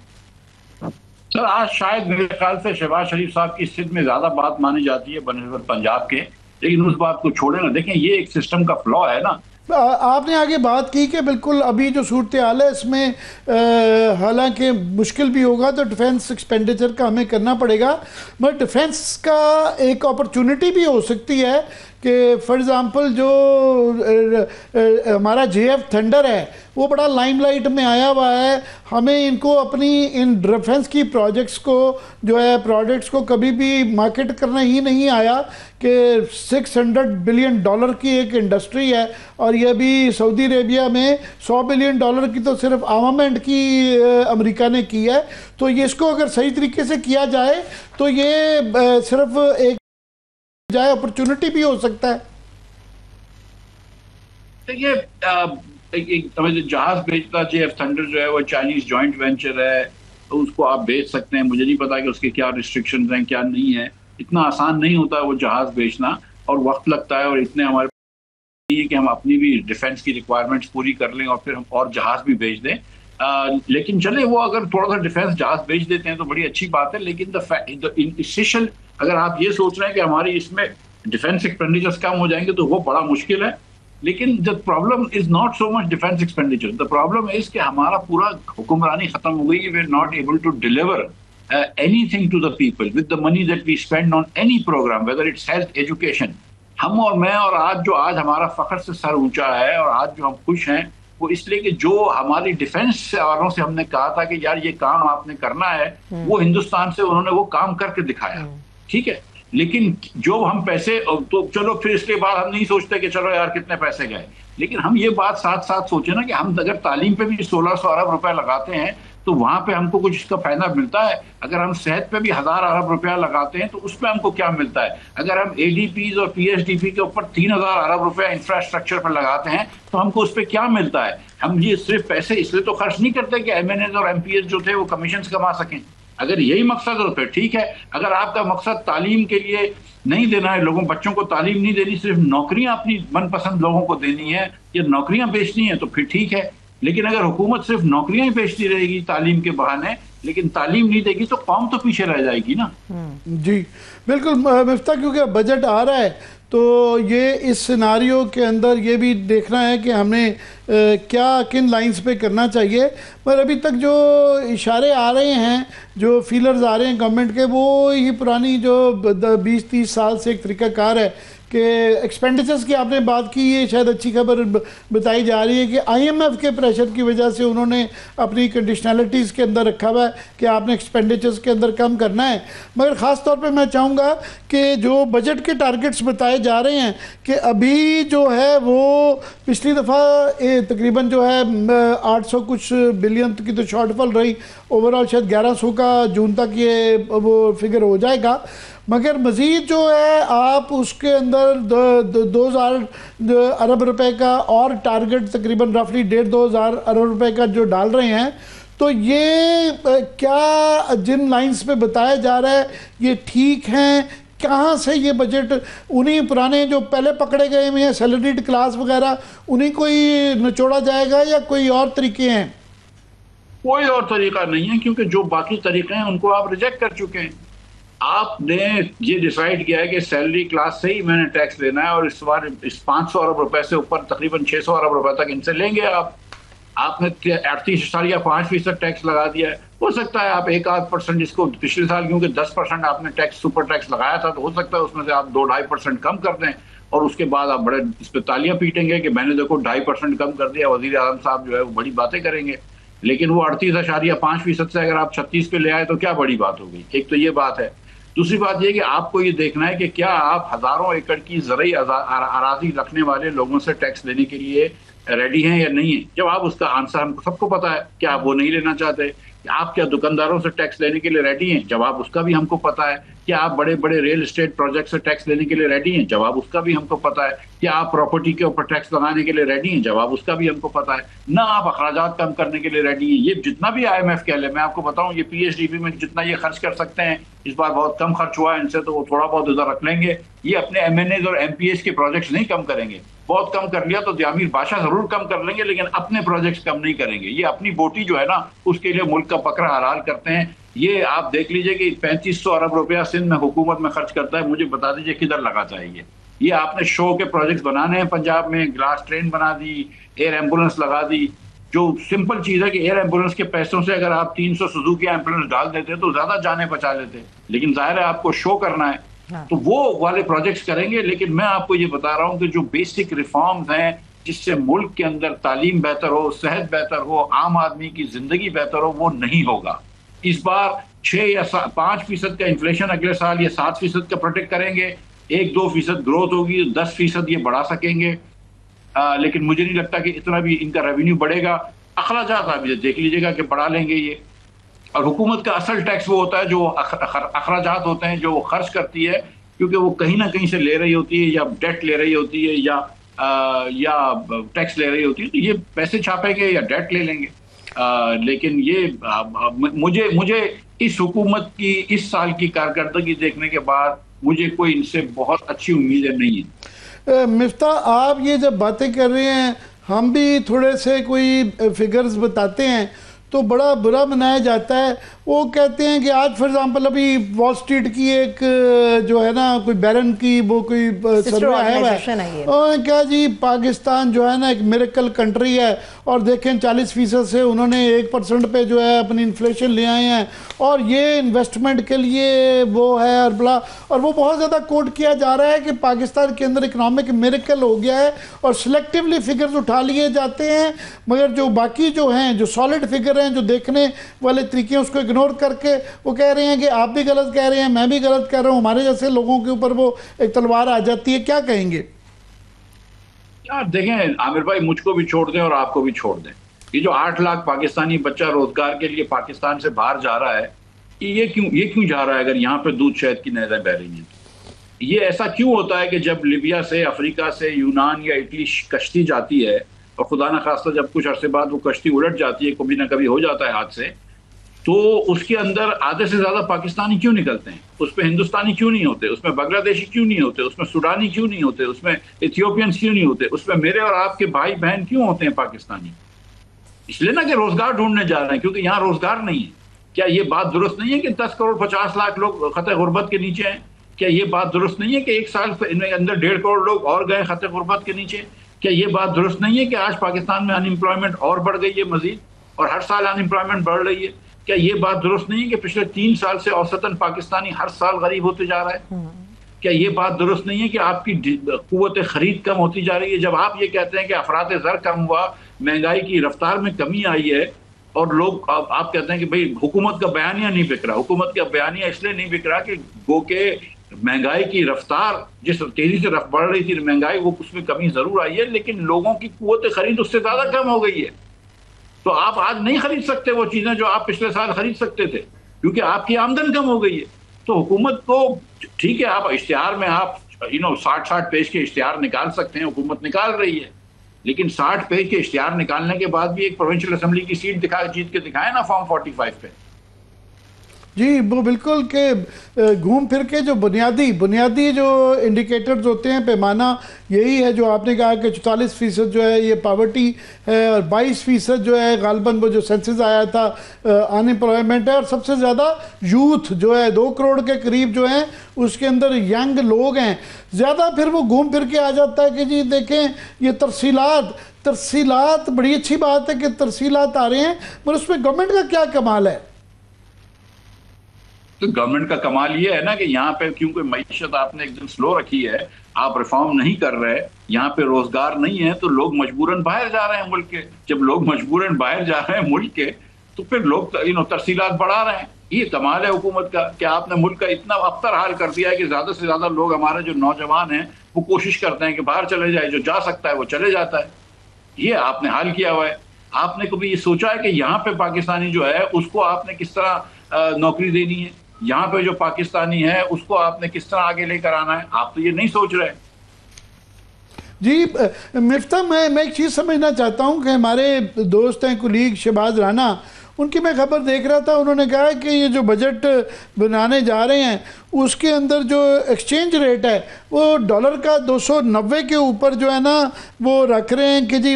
सर। आज शायद मेरे ख्याल से शहबाज शरीफ साहब की सिंध में ज्यादा बात मानी जाती है बनस्बत पंजाब के, लेकिन उस बात को छोड़े ना, देखें ये एक सिस्टम का फ्लॉ है ना। आपने आगे बात की कि बिल्कुल अभी जो सूरत हाल है इसमें हालांकि मुश्किल भी होगा तो डिफेंस एक्सपेंडिचर का हमें करना पड़ेगा, मगर डिफेंस का एक अपॉर्चुनिटी भी हो सकती है कि फॉर एग्ज़ाम्पल जो हमारा JF थंडर है वो बड़ा लाइमलाइट में आया हुआ है। हमें इनको अपनी इन डिफेंस की प्रोजेक्ट्स को जो है प्रोडक्ट्स को कभी भी मार्केट करना ही नहीं आया कि $600 बिलियन की एक इंडस्ट्री है, और ये भी सऊदी अरेबिया में $100 बिलियन की तो सिर्फ आर्मामेंट की अमेरिका ने की है। तो ये इसको अगर सही तरीके से किया जाए तो ये सिर्फ एक जाए अपॉर्चुनिटी भी हो सकता है। देखिए जहाज बेचता JF थंडर जो है वो चाइनीज जॉइंट वेंचर है, तो उसको आप बेच सकते हैं। मुझे नहीं पता कि उसके क्या रिस्ट्रिक्शंस हैं क्या नहीं है। इतना आसान नहीं होता है वो जहाज बेचना, और वक्त लगता है, और इतने हमारे नहीं है कि हम अपनी भी डिफेंस की रिक्वायरमेंट्स पूरी कर लें और फिर हम और जहाज भी बेच दें। लेकिन चले वो अगर थोड़ा सा डिफेंस जहाज बेच देते हैं तो बड़ी अच्छी बात है, लेकिन द अगर आप ये सोच रहे हैं कि हमारी इसमें डिफेंस एक्सपेंडिचर्स कम हो जाएंगे तो वो बड़ा मुश्किल है। लेकिन the problem is not so much defence expenditure, the problem is कि हमारा पूरा हुक्मरानी खत्म हो गई है। We are not able to deliver anything to the people with the money that we spend on any program, whether it's health, education. हम और मैं और आज जो आज हमारा फख्र से सर ऊंचा है और आज जो हम खुश हैं वो इसलिए कि जो हमारी डिफेंस वालों से हमने कहा था कि यार ये काम आपने करना है, वो हिंदुस्तान से उन्होंने वो काम करके दिखाया, ठीक है। लेकिन जो हम पैसे तो चलो फिर इसके बाद हम नहीं सोचते कि चलो यार कितने पैसे गए, लेकिन हम ये बात साथ साथ सोचे ना कि हम अगर तालीम पे भी 1600 अरब रुपए लगाते हैं तो वहां पे हमको कुछ इसका फायदा मिलता है। अगर हम सेहत पे भी 1000 अरब रुपया लगाते हैं तो उसमें हमको क्या मिलता है। अगर हम ADPs और PSDP के ऊपर 3000 अरब रुपया इंफ्रास्ट्रक्चर पर लगाते हैं तो हमको उस पर क्या मिलता है। हम ये सिर्फ पैसे इसलिए तो खर्च नहीं करते कि MNAs और MPs जो थे वो कमीशन कमा सकें। अगर यही मकसद हो फिर ठीक है। अगर आपका मकसद तालीम के लिए नहीं देना है, लोगों बच्चों को तालीम नहीं देनी, सिर्फ नौकरियां अपनी मनपसंद लोगों को देनी है या नौकरियां बेचनी है तो फिर ठीक है। लेकिन अगर हुकूमत सिर्फ नौकरियां ही बेचती रहेगी तालीम के बहाने, लेकिन तालीम नहीं देगी तो कौम तो पीछे रह जाएगी ना। जी बिल्कुल मिफ्ता, क्योंकि बजट आ रहा है तो ये इस सिनारियो के अंदर ये भी देखना है कि हमने क्या किन लाइंस पे करना चाहिए। पर अभी तक जो इशारे आ रहे हैं, जो फीलर्स आ रहे हैं गवर्नमेंट के, वो ही पुरानी जो 20-30 साल से एक तरीक़ाकार है कि एक्सपेंडिचर्स की आपने बात की, ये शायद अच्छी खबर बताई जा रही है कि IMF के प्रेशर की वजह से उन्होंने अपनी कंडीशनलिटीज़ के अंदर रखा हुआ है कि आपने एक्सपेंडिचर्स के अंदर कम करना है। मगर ख़ास तौर पे मैं चाहूँगा कि जो बजट के टारगेट्स बताए जा रहे हैं कि अभी जो है वो पिछली दफ़ा तकरीबन जो है 800 कुछ बिलियन की तो शॉर्टफॉल रही, ओवरऑल शायद 1100 का जून तक ये वो फिगर हो जाएगा। मगर मज़ीद जो है आप उसके अंदर 2000 अरब रुपए का और टारगेट तकरीबन रफली 1500 अरब रुपए का जो डाल रहे हैं, तो ये क्या जिन लाइंस पे बताया जा रहा है ये ठीक हैं? कहाँ से ये बजट उन्हीं पुराने जो पहले पकड़े गए हुए हैं सैलरीड क्लास वगैरह उन्हीं को ही निचोड़ा जाएगा या कोई और तरीके हैं? कोई और तरीका नहीं है, क्योंकि जो बाकी तरीके हैं उनको आप रिजेक्ट कर चुके हैं। आपने ये डिसाइड किया है कि सैलरी क्लास से ही मैंने टैक्स लेना है और इस बार इस 500 अरब रुपए से ऊपर तकरीबन 600 अरब रुपए तक इनसे लेंगे आप। आपने 38 या 5% टैक्स लगा दिया है। हो सकता है आप 1-8% इसको पिछले साल, क्योंकि 10% आपने टैक्स सुपर टैक्स लगाया था, तो हो सकता है उसमें से आप 2-2.5% कम कर दें और उसके बाद आप बड़े इस पर तालियां पीटेंगे कि मैंने देखो 2.5% कम कर दिया। वजीर आजम साहब जो है वो बड़ी बातें करेंगे, लेकिन वो 38.5% से अगर आप 36 पे ले आए तो क्या बड़ी बात हो गई। एक तो ये बात है। दूसरी बात यह कि आपको ये देखना है कि क्या आप हजारों एकड़ की ज़रई अराजी रखने वाले लोगों से टैक्स लेने के लिए रेडी हैं या नहीं है। जब आप उसका आंसर हमको सबको पता है कि आप वो नहीं लेना चाहते। आप क्या दुकानदारों से टैक्स लेने के लिए रेडी हैं? जवाब उसका भी हमको पता है। क्या आप बड़े बड़े रियल एस्टेट प्रोजेक्ट से टैक्स लेने के लिए रेडी हैं? जवाब उसका भी हमको पता है। क्या आप प्रॉपर्टी के ऊपर टैक्स लगाने के लिए रेडी हैं? जवाब उसका भी हमको पता है। ना आप अखराजात कम करने के लिए रेडी हैं। ये जितना भी IMF कह ले, मैं आपको बताऊं, ये PHDP में जितना ये खर्च कर सकते हैं, इस बार बहुत कम खर्च हुआ है इनसे, तो वो थोड़ा बहुत उधर रख लेंगे। ये अपने MNAs और MPAs के प्रोजेक्ट्स नहीं कम करेंगे। बहुत कम कर लिया तो जामिर बादशाह जरूर कम कर लेंगे, लेकिन अपने प्रोजेक्ट्स कम नहीं करेंगे। ये अपनी बोटी जो है ना, उसके लिए मुल्क का बकरा हलाल करते हैं। ये आप देख लीजिए कि 3500 अरब रुपया सिंध में हुकूमत में खर्च करता है। मुझे बता दीजिए किधर लगा चाहिए। ये आपने शो के प्रोजेक्ट्स बनाने हैं पंजाब में, ग्लास ट्रेन बना दी, एयर एम्बुलेंस लगा दी। जो सिंपल चीज है कि एयर एम्बुलेंस के पैसों से अगर आप 300 सुजुकी एम्बुलेंस डाल देते तो ज्यादा जाने बचा लेते, लेकिन जाहिर है आपको शो करना है। तो वो वाले प्रोजेक्ट्स करेंगे। लेकिन मैं आपको ये बता रहा हूँ कि जो बेसिक रिफॉर्म्स हैं जिससे मुल्क के अंदर तालीम बेहतर हो, सेहत बेहतर हो, आम आदमी की जिंदगी बेहतर हो, वो नहीं होगा। इस बार 6 या 5% का इन्फ्लेशन अगले साल, ये 7% का प्रोटेक्ट करेंगे। 1-2% ग्रोथ होगी, 10% ये बढ़ा सकेंगे। लेकिन मुझे नहीं लगता कि इतना भी इनका रेवेन्यू बढ़ेगा। अखराजात आप देख लीजिएगा कि बढ़ा लेंगे ये। और हुकूमत का असल टैक्स वो होता है जो अखराजात होते हैं जो वो खर्च करती है, क्योंकि वो कहीं ना कहीं से ले रही होती है, या डेट ले रही होती है, या टैक्स ले रही होती है। तो ये पैसे छापेंगे या डेट ले लेंगे। लेकिन ये मुझे इस हुकूमत की इस साल की कारकर्दगी देखने के बाद मुझे कोई इनसे बहुत अच्छी उम्मीदें नहीं है। मिफ्ता, आप ये जब बातें कर रहे हैं, हम भी थोड़े से कोई फिगर्स बताते हैं तो बड़ा बुरा मनाया जाता है। वो कहते हैं कि आज फॉर एग्जांपल अभी वॉल स्ट्रीट की एक जो है ना कोई बैरन की वो कोई सर्वे आया हुआ है, और क्या जी पाकिस्तान जो है ना एक मिरेकल कंट्री है, और देखें 40% से उन्होंने 1% पे जो है अपनी इन्फ्लेशन ले आए हैं, और ये इन्वेस्टमेंट के लिए वो है और बड़ा। और वो बहुत ज़्यादा कोट किया जा रहा है कि पाकिस्तान के अंदर इकनॉमिक मिरेकल हो गया है, और सिलेक्टिवली फिगर्स उठा लिए जाते हैं, मगर जो बाकी जो हैं, जो सॉलिड फिगर हैं, जो देखने वाले तरीके हैं, उसको इग्नोर करके वो कह रहे हैं कि आप भी गलत कह रहे हैं, मैं भी गलत कह रहा हूं। हमारे जैसे लोगों के ऊपर वो एक तलवार आ जाती है। क्या कहेंगे? यार देखें आमिर भाई, मुझको भी छोड़ दें और आपको भी छोड़ दें। ये जो 8 लाख पाकिस्तानी बच्चा रोजगार के लिए पाकिस्तान से बाहर जा रहा है, ये क्यों जा रहा है? अगर यहाँ पे दूध शहद की नहरें बह रही हैं, ये ऐसा क्यों होता है कि जब लीबिया से, अफ्रीका से, यूनान या इटली कश्ती जाती है, और खुदा न खास्ता जब कुछ अरसे बाद वो कश्ती उलट जाती है, कभी ना कभी हो जाता है हादसे, तो उसके अंदर आधे से ज्यादा पाकिस्तानी क्यों निकलते हैं? उसमें हिंदुस्तानी क्यों नहीं होते? उसमें बांग्लादेशी क्यों नहीं होते? उसमें सुडानी क्यों नहीं होते? उसमें इथियोपियंस क्यों नहीं होते? उसमें मेरे और आपके भाई बहन क्यों होते हैं पाकिस्तानी? इसलिए ना कि रोजगार ढूंढने जा रहे हैं, क्योंकि यहाँ रोजगार नहीं है। क्या ये बात दुरुस्त नहीं है कि 10 करोड़ 50 लाख लोग खतरे गुर्बत के नीचे हैं? क्या ये बात दुरुस्त नहीं है कि 1 साल के अंदर 1.5 करोड़ लोग और गए खतरे गुर्बत के नीचे? क्या ये बात दुरुस्त नहीं है कि आज पाकिस्तान में अनएम्प्लॉयमेंट और बढ़ गई है मजीद, और हर साल अनएम्प्लॉयमेंट बढ़ रही है? क्या ये बात दुरुस्त नहीं है कि पिछले 3 साल से औसतन पाकिस्तानी हर साल गरीब होते जा रहा है? क्या ये बात दुरुस्त नहीं है कि आपकी कुव्वत खरीद कम होती जा रही है? जब आप ये कहते हैं कि अफरात ज़र कम हुआ, महंगाई की रफ्तार में कमी आई है, और लोग आप कहते हैं कि भाई हुकूमत का बयानिया नहीं बिक रहा। हुकूमत का बयानिया इसलिए नहीं बिक रहा कि गो के महंगाई की रफ्तार जिस तेजी से बढ़ रही थी महंगाई, वो उसमें कमी जरूर आई है, लेकिन लोगों की कुव्वत खरीद उससे ज्यादा कम हो गई है। तो आप आज नहीं खरीद सकते वो चीजें जो आप पिछले साल खरीद सकते थे, क्योंकि आपकी आमदन कम हो गई है। तो हुकूमत को, ठीक है, आप इश्तिहार में आप 60 पेज के इश्तिहार निकाल सकते हैं, हुकूमत निकाल रही है, लेकिन 60 पेज के इश्तिहार निकालने के बाद भी एक प्रोविंशियल असेंबली की सीट जीत के दिखाए ना फॉर्म 45 पे। जी, वो बिल्कुल के घूम फिर के जो बुनियादी जो इंडिकेटर्स होते हैं, पैमाना यही है जो आपने कहा कि 44% जो है ये पावर्टी है, और 22% जो है गालबन वो जो सेंसस आया था अनएम्प्लॉयमेंट है, और सबसे ज़्यादा यूथ जो है 2 करोड़ के करीब जो है उसके अंदर यंग लोग हैं ज़्यादा। फिर वो घूम फिर के आ जाता है कि जी देखें ये तरसीलात बड़ी अच्छी बात है कि तरसीलात आ रहे हैं, पर उसमें गवर्नमेंट का क्या कमाल है? तो गवर्नमेंट का कमाल ये है ना कि यहाँ पे क्योंकि मईशत आपने एकदम स्लो रखी है, आप रिफॉर्म नहीं कर रहे, यहाँ पे रोजगार नहीं है, तो लोग मजबूरन बाहर जा रहे हैं मुल्क के। जब लोग मजबूरन बाहर जा रहे हैं मुल्क के, तो फिर लोग तरसीलात बढ़ा रहे हैं। ये कमाल है हुकूमत का कि आपने मुल्क का इतना अबतर हाल कर दिया है कि ज्यादा से ज्यादा लोग, हमारे जो नौजवान हैं, वो कोशिश करते हैं कि बाहर चले जाए, जो जा सकता है वो चले जाता है। ये आपने हाल किया हुआ है। आपने कभी ये सोचा है कि यहाँ पे पाकिस्तानी जो है उसको आपने किस तरह नौकरी देनी है? यहाँ पे जो पाकिस्तानी है उसको आपने किस तरह आगे लेकर आना है? आप तो ये नहीं सोच रहे। जी मिफ्ता, मैं एक चीज़ समझना चाहता हूँ कि हमारे दोस्त हैं कुलीग शहबाज राना, उनकी मैं खबर देख रहा था, उन्होंने कहा कि ये जो बजट बनाने जा रहे हैं उसके अंदर जो एक्सचेंज रेट है वो डॉलर का 290 के ऊपर जो है ना वो रख रहे हैं कि जी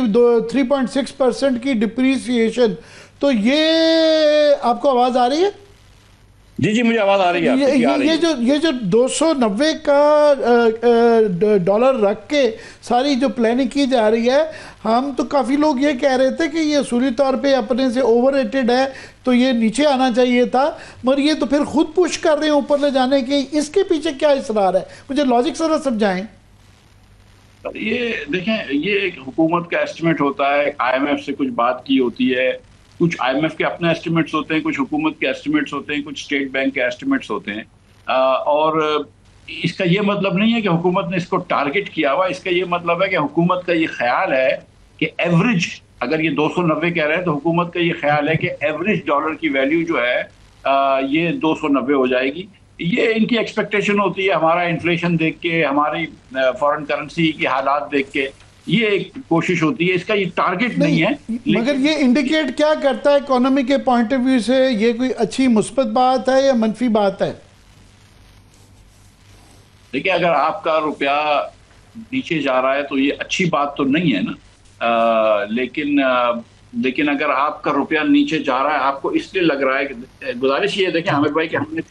3.6% की डिप्रीसिएशन। तो ये आपको आवाज़ आ रही है? जी जी, मुझे आवाज आ रही है। ये जो 290 का डॉलर रख के सारी जो प्लानिंग की जा रही है, हम तो काफ़ी लोग ये कह रहे थे कि ये असूली तौर पे अपने से ओवररेटेड है, तो ये नीचे आना चाहिए था, मगर ये तो फिर खुद पुश कर रहे हैं ऊपर ले जाने के। इसके पीछे क्या इसरार है? मुझे लॉजिक जरा समझाएं। ये देखें, ये एक हुकूमत का एस्टिमेट होता है, IMF से कुछ बात की होती है, कुछ IMF के अपने एस्टिमेट्स होते हैं, कुछ हुकूमत के एस्टिमेट्स होते हैं, कुछ स्टेट बैंक के एस्टिमेट्स होते हैं। और इसका ये मतलब नहीं है कि हुकूमत ने इसको टारगेट किया हुआ। इसका ये मतलब है कि हुकूमत का ये ख्याल है कि एवरेज, अगर ये 290 कह रहे हैं तो हुकूमत का ये ख्याल है कि एवरेज डॉलर की वैल्यू जो है ये 290 हो जाएगी। ये इनकी एक्सपेक्टेशन होती है, हमारा इन्फ्लेशन देख के, हमारी फॉरेन करेंसी की हालात देख के ये एक कोशिश होती है। इसका ये टारगेट नहीं है। मगर ये इंडिकेट क्या करता है इकोनॉमी के पॉइंट ऑफ व्यू से? ये कोई अच्छी मुस्बत बात है या मनफी बात है? देखिए, अगर आपका रुपया नीचे जा रहा है तो ये अच्छी बात तो नहीं है ना। लेकिन अगर आपका रुपया नीचे जा रहा है, आपको इसलिए लग रहा है कि, गुजारिश ये देखें आमिर भाई कि हमने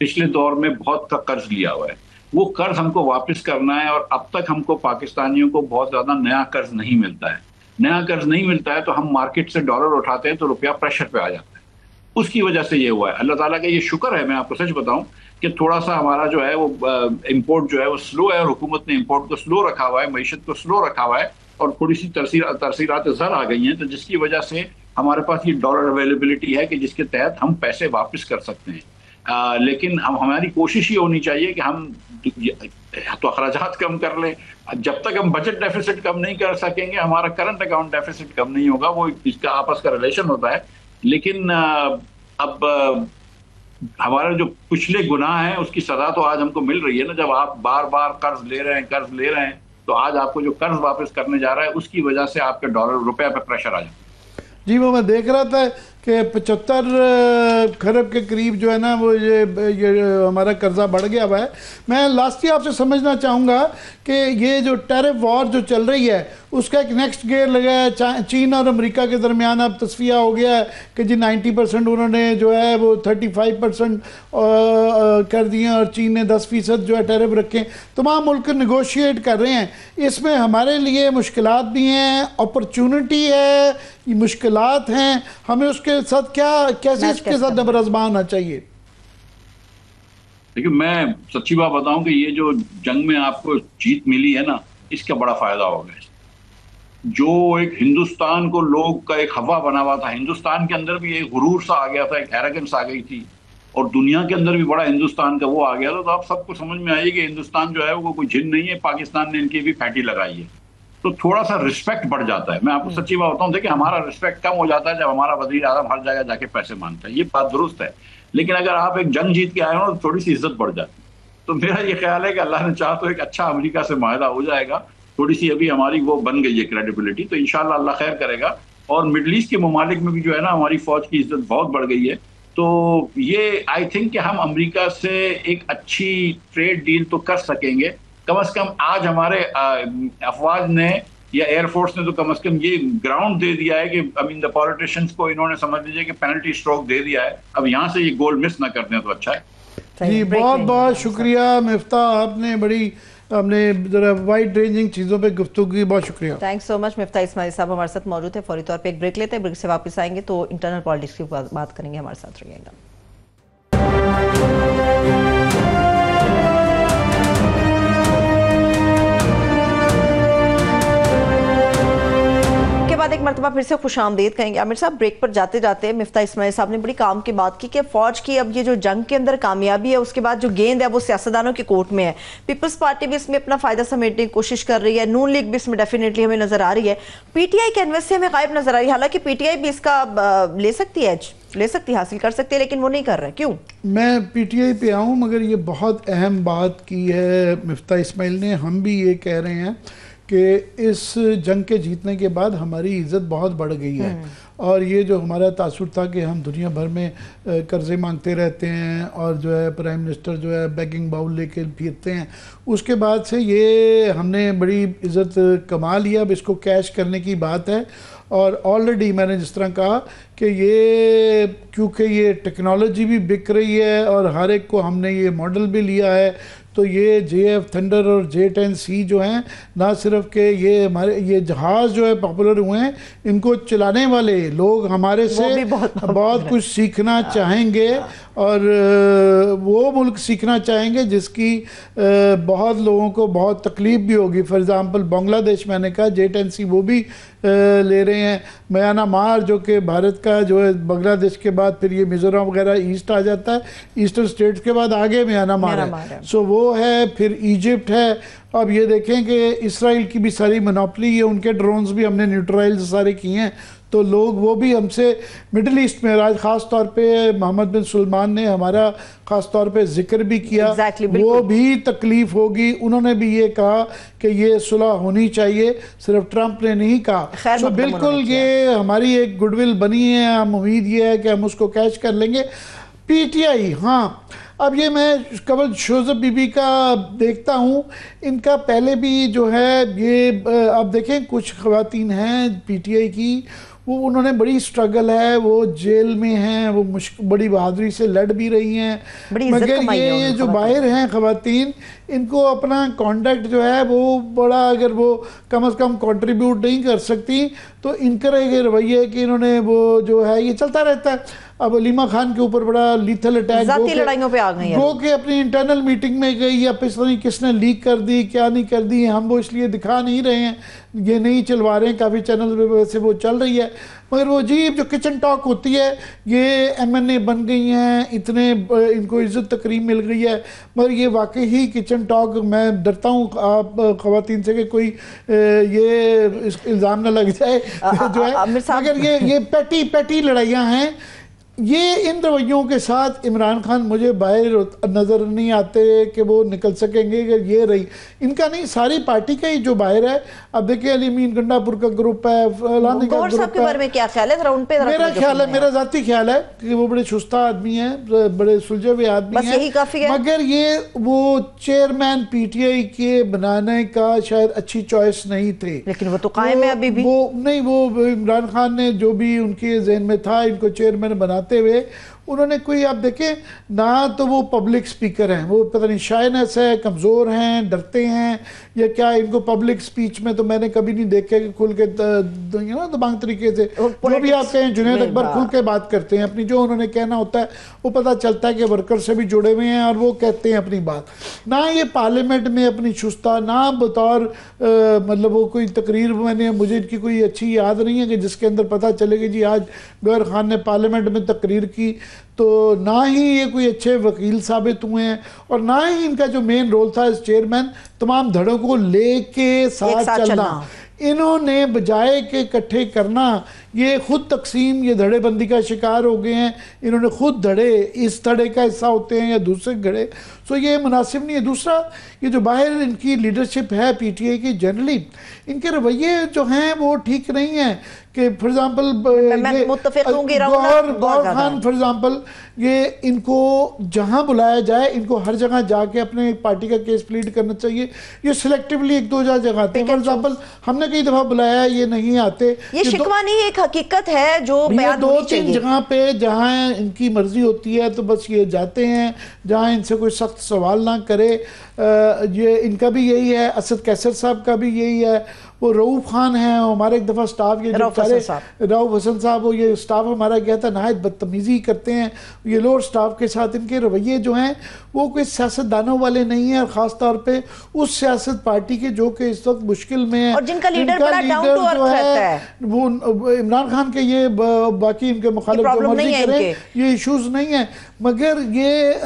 पिछले दौर में बहुत का कर्ज लिया हुआ है, वो कर्ज हमको वापस करना है, और अब तक हमको पाकिस्तानियों को बहुत ज्यादा नया कर्ज नहीं मिलता है। नया कर्ज नहीं मिलता है तो हम मार्केट से डॉलर उठाते हैं तो रुपया प्रेशर पे आ जाता है। उसकी वजह से ये हुआ है। अल्लाह ताला का ये शुक्र है, मैं आपको सच बताऊं कि थोड़ा सा हमारा जो है वो इम्पोर्ट जो है वो स्लो है, और हुकूमत ने इम्पोर्ट को स्लो रखा हुआ है, मईशत को स्लो रखा हुआ है, और थोड़ी सी तरसीलात ज़र आ गई हैं, तो जिसकी वजह से हमारे पास ये डॉलर अवेलेबिलिटी है कि जिसके तहत हम पैसे वापस कर सकते हैं। लेकिन हमारी कोशिश ये होनी चाहिए कि हम तो अखराजात कम कर लें। जब तक हम बजट डेफिसिट कम नहीं कर सकेंगे, हमारा करंट अकाउंट डेफिसिट कम नहीं होगा। वो इसका आपस का रिलेशन होता है। लेकिन अब हमारे जो पिछले गुनाह हैं उसकी सजा तो आज हमको मिल रही है ना। जब आप बार बार कर्ज ले रहे हैं तो आज आपको जो कर्ज वापस करने जा रहा है उसकी वजह से आपके डॉलर रुपए पे प्रेशर आ जाता है। जी, वो मैं देख रहा था कि 75 खरब के करीब जो है ना वो ये हमारा कर्जा बढ़ गया हुआ है। मैं लास्ट ईयर आपसे समझना चाहूँगा कि ये जो टैरिफ वॉर जो चल रही है उसका एक नेक्स्ट गियर लगा है। चीन और अमेरिका के दरमियान अब तस्फिया हो गया है कि जी 90% उन्होंने जो है वो 35% कर दिए और चीन ने 10% जो है टैरिफ रखे। तमाम मुल्क नेगोशिएट कर रहे हैं। इसमें हमारे लिए मुश्किलात भी हैं, अपॉर्चुनिटी है, ये मुश्किलात हैं, हमें उसके साथ कैसे इसके साथ नबरआज़मा होना चाहिए। देखिए, मैं सच्ची बात बताऊं कि ये जो जंग में आपको जीत मिली है ना, इसका बड़ा फायदा हो गया। जो एक हिंदुस्तान को लोग का एक हवा बना हुआ था, हिंदुस्तान के अंदर भी एक गुरूर सा आ गया था, एक एरोगेंस आ गई थी, और दुनिया के अंदर भी बड़ा हिंदुस्तान का वो आ गया था। तो आप सबको समझ में आई कि हिंदुस्तान जो है वो कोई जिन नहीं है, पाकिस्तान ने इनकी भी फैटी लगाई है। तो थोड़ा सा रिस्पेक्ट बढ़ जाता है। मैं आपको सच्ची बात बताऊं, देखिए हमारा रिस्पेक्ट कम हो जाता है जब हमारा वजीर आजम हर जगह जाके पैसे मांगता है, ये बात दुरुस्त है। लेकिन अगर आप एक जंग जीत के आए हो तो थोड़ी सी इज्जत बढ़ जाती है। तो मेरा ये ख्याल है कि अल्लाह ने चाहा तो एक अच्छा अमेरिका से माहिदा हो जाएगा। थोड़ी सी अभी हमारी वो बन गई है क्रेडिबिलिटी, तो इंशाल्लाह अल्लाह खैर करेगा। और मिडल ईस्ट के ममालिक में भी जो है ना हमारी फौज की इज्जत बहुत बढ़ गई है। तो ये आई थिंक कि हम अमेरिका से एक अच्छी ट्रेड डील तो कर सकेंगे। कम से कम आज हमारे अफवाज ने या एयरफोर्स ने तो कम से कम ये ग्राउंड दे दिया है कि आई मीन द पॉलिटिशियंस को इन्होंने समझ लीजिए कि पेनल्टी स्ट्रोक दे दिया है। अब यहाँ से ये गोल मिस ना कर दें तो अच्छा है। जी बहुत बहुत शुक्रिया मिफ्ता, आपने बड़ी हमने जरा वाइड रेंजिंग चीज़ों पे गुफ्तगू की, बहुत शुक्रिया। Thanks so much. Miftah Ismail साहब हमारे साथ मौजूद है। फौरी तौर पे एक ब्रेक लेते हैं, ब्रेक से वापस आएंगे तो इंटरनल पॉलिटिक्स की बात करेंगे। हमारे साथ रहिएगा। बाद एक मरतबा फिर से खुशामदीद कहेंगे। आमिर साहब, ब्रेक पर जाते जाते मिफ्ता इस्माइल साहब ने बड़ी काम की बात की कि फौज की अब ये जो जंग के अंदर कामयाबी है उसके बाद जो गेंद है वो सियासतदानों के कोर्ट में है। पीपल्स पार्टी भी इसमें अपना फायदा समेटने की कोशिश कर रही है, नून लीग भी इसमें डेफिनेटली हमें नजर आ रही है, पीटीआई कैनवस से हमें गायब नजर आ रही है। हालांकि पीटीआई भी इसका ले सकती है, हासिल कर सकती है, लेकिन वो नहीं कर रहा है। क्यों? मैं पीटीआई पे आऊँ, मगर ये बहुत अहम बात की है मिफ्ता इस्माइल ने। हम भी ये कह रहे हैं कि इस जंग के जीतने के बाद हमारी इज़्ज़त बहुत बढ़ गई है। और ये जो हमारा तासुर था कि हम दुनिया भर में कर्जे मांगते रहते हैं और जो है प्राइम मिनिस्टर जो है बैगिंग बाउल लेके फिरते हैं, उसके बाद से ये हमने बड़ी इज़्ज़त कमा लिया। अब इसको कैश करने की बात है। और ऑलरेडी मैंने जिस तरह कहा कि ये क्योंकि ये टेक्नोलॉजी भी बिक रही है और हर एक को हमने ये मॉडल भी लिया है, तो ये JF थंडर और J10C जो हैं, ना सिर्फ के ये हमारे ये जहाज़ जो है पॉपुलर हुए हैं, इनको चलाने वाले लोग हमारे से बहुत कुछ सीखना चाहेंगे। और वो मुल्क सीखना चाहेंगे जिसकी बहुत लोगों को बहुत तकलीफ भी होगी। फॉर एग्ज़ाम्पल बांग्लादेश, मैंने कहा J10C वो भी ले रहे हैं। म्यांमार जो कि भारत का जो है बांग्लादेश के बाद फिर ये मिज़ोरम वगैरह ईस्ट आ जाता है, ईस्टर्न स्टेट्स के बाद आगे म्यांमार है। सो वो है, फिर इजिप्ट है। अब ये देखें कि इसराइल की भी सारी मोनोपोली है, उनके ड्रोन्स भी हमने न्यूट्रलाइज सारे किए हैं। तो लोग वो भी हमसे मिडिल ईस्ट में आज ख़ास तौर पे मोहम्मद बिन सुलेमान ने हमारा ख़ास तौर पे जिक्र भी किया। वो भी तकलीफ़ होगी। उन्होंने भी ये कहा कि ये सुलह होनी चाहिए, सिर्फ ट्रंप ने नहीं कहा। तो बिल्कुल ये हमारी एक गुडविल बनी है। हम उम्मीद ये है कि हम उसको कैच कर लेंगे। पीटीआई, हाँ, अब ये मैं कबल शोज़ब बीबी का देखता हूँ, इनका पहले भी जो है ये अब देखें कुछ ख़वातीन हैं पीटीआई की, वो उन्होंने बड़ी स्ट्रगल है, वो जेल में हैं, वो बड़ी बहादुरी से लड़ भी रही हैं। मगर ये जो बाहर हैं ख़वातीन, इनको अपना कॉन्डक्ट जो है वो बड़ा, अगर वो कम से कम कंट्रीब्यूट नहीं कर सकती तो इनका ये रवैया है कि इन्होंने वो जो है ये चलता रहता है। अब अलीमा खान के ऊपर बड़ा लीथल अटैक लड़ाइयों पे आ गई वो कि अपनी इंटरनल मीटिंग में गई या पता नहीं किसने लीक कर दी, क्या नहीं कर दी, हम वो इसलिए दिखा नहीं रहे हैं, ये नहीं चलवा रहे हैं। काफ़ी चैनल पे वैसे वो चल रही है, मगर वो अजीब जो किचन टॉक होती है, ये MNA बन गई हैं, इतने इनको इज़्ज़त तकरीम मिल गई है, मगर ये वाकई ही किचन टॉक। मैं डरता हूँ आप ख़वातीन से कि कोई ये इल्ज़ाम ना लग जाए जो है। मगर ये पैटी लड़ाइयाँ हैं। ये इन रवैयों के साथ इमरान खान मुझे बाहर नज़र नहीं आते कि वो निकल सकेंगे। कि ये रही इनका नहीं, सारी पार्टी का ही जो बाहर है। अब देखिए अली मीन गंडापुर का ग्रुप है, फलाने का ग्रुप है। में क्या ख्याल है, उन पे मेरा ख्याल है, मेरा जाती ख्याल है कि वो बड़े सुस्ता आदमी है, बड़े सुलझे हुए आदमी है, यही काफी है। मगर ये वो चेयरमैन पीटीआई के बनाने का शायद अच्छी चॉइस नहीं थे। लेकिन वो तो कायम है अभी भी। वो नहीं, वो इमरान खान ने जो भी उनके जहन में था इनको चेयरमैन बनाते हुए, उन्होंने कोई, आप देखें ना तो वो पब्लिक स्पीकर हैं, वो पता नहीं शायनेस है, कमज़ोर हैं, डरते हैं या क्या। इनको पब्लिक स्पीच में तो मैंने कभी नहीं देखा कि खुल के दबंग तरीके से जो भी आप कहें। जुनैद अकबर खुल के बात करते हैं अपनी, जो उन्होंने कहना होता है वो पता चलता है कि वर्कर से भी जुड़े हुए हैं और वो कहते हैं अपनी बात। ना ये पार्लियामेंट में अपनी चुस्ता, ना बतौर मतलब वो कोई तकरीर, मुझे इनकी कोई अच्छी याद नहीं है कि जिसके अंदर पता चलेगी जी आज गौहर खान ने पार्लियामेंट में तकरीर की। तो ना ही ये कोई अच्छे वकील साबित हुए हैं और ना ही इनका जो मेन रोल था एज चेयरमैन तमाम धड़ों को लेके साथ चलना। इन्होंने बजाय के इकट्ठे करना, ये खुद तकसीम, ये धड़ेबंदी का शिकार हो गए हैं। इन्होंने खुद धड़े, इस धड़े का हिस्सा होते हैं या दूसरे धड़े, सो ये मुनासिब नहीं है। दूसरा, ये जो बाहर इनकी लीडरशिप है पीटीआई की, जनरली इनके रवैये जो हैं वो ठीक नहीं हैं। कि for example Gauhar Khan for example, ये इनको जहां बुलाया जाए इनको हर जगह जाके अपने पार्टी का केस प्लीड करना चाहिए। ये सिलेक्टिवली एक दो जगह आते हैं। फॉर एग्जाम्पल हमने कई दफा बुलाया, ये नहीं आते। ये शिकवा नहीं, एक हकीकत है जो दो तीन जगह पे जहां इनकी मर्जी होती है तो बस ये जाते हैं, जहां इनसे कोई सख्त सवाल ना करे। ये इनका भी यही है, असद कैसर साहब का भी यही है। वो रऊफ खान है, हमारे एक दफ़ा स्टाफ, ये रऊफ हसन साहब, वो ये स्टाफ हमारा गया था, नहायत बदतमीज़ी करते हैं ये लोग स्टाफ के साथ। इनके रवैये जो हैं वो कोई सियासतदानों वाले नहीं हैं, और ख़ास तौर पे उस सियासत पार्टी के जो कि इस वक्त मुश्किल में है और जिनका लीडर बड़ा डाउन टू अर्थ रहता है। वो इमरान खान के ये बाकी इनके मुखालिफ जो मर्जी करें, ये इशूज़ नहीं है, मगर ये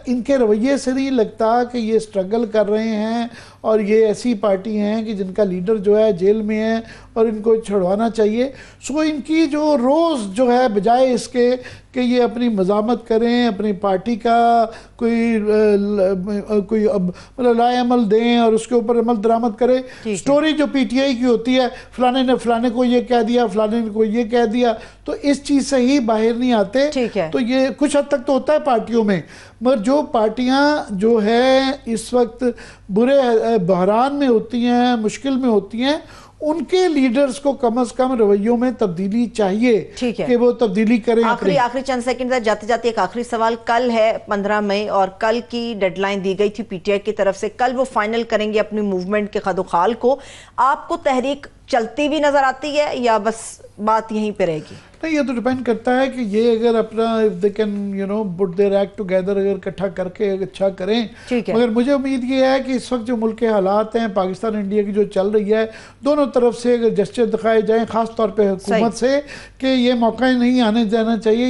इनके रवैये से नहीं लगता कि ये स्ट्रगल कर रहे हैं और ये ऐसी पार्टी हैं कि जिनका लीडर जो है जेल में है और इनको छुड़वाना चाहिए। सो इनकी जो रोज़ जो है, बजाय इसके कि ये अपनी मज़ामत करें, अपनी पार्टी का कोई मतलब लाएअमल दें और उसके ऊपर अमल दरामद करें। स्टोरी जो पीटीआई की होती है, फलाने ने फलाने को ये कह दिया, फलाने ने को ये कह दिया, तो इस चीज़ से ही बाहर नहीं आते। तो ये कुछ हद तक तो होता है पार्टियों में, मगर जो पार्टियां जो है इस वक्त बुरे बहरान में होती हैं, मुश्किल में होती हैं, उनके लीडर्स को कम से कम रवैयों में तब्दीली चाहिए कि वो तब्दीली करें। आखिरी चंद सेकंड है, जाते जाते एक आखिरी सवाल। कल है 15 मई और कल की डेडलाइन दी गई थी पीटीआई की तरफ से, कल वो फाइनल करेंगे अपनी मूवमेंट के खदोखाल को। आपको तहरीक चलती भी नजर आती है या बस बात यहीं पे रहेगी? नहीं, ये तो डिपेंड करता है कि ये अगर अपना if they can put their act together, अगर इकट्ठा करके अच्छा करें। मगर मुझे उम्मीद ये है कि इस वक्त जो मुल्क के हालात हैं, पाकिस्तान इंडिया की जो चल रही है, दोनों तरफ से अगर जेस्चर दिखाए जाएं, खास तौर पे हुकूमत से, कि ये मौका नहीं आने देना चाहिए।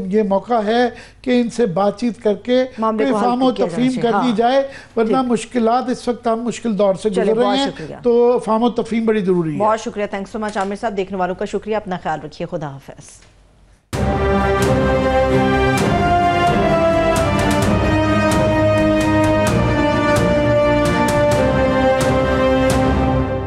ये मौका है कि इनसे बातचीत करके फाहम तफहीम कर दी जाए, वरना मुश्किलात इस वक्त हम मुश्किल दौर से गुजर रहे हैं, तो फाहम तफहीम बड़ी जरूरी है। बहुत शुक्रिया, थैंक्स सो मच आमिर साहब। देखने वालों का शुक्रिया, अपना ख्याल रखिए, खुदा हाफिज़।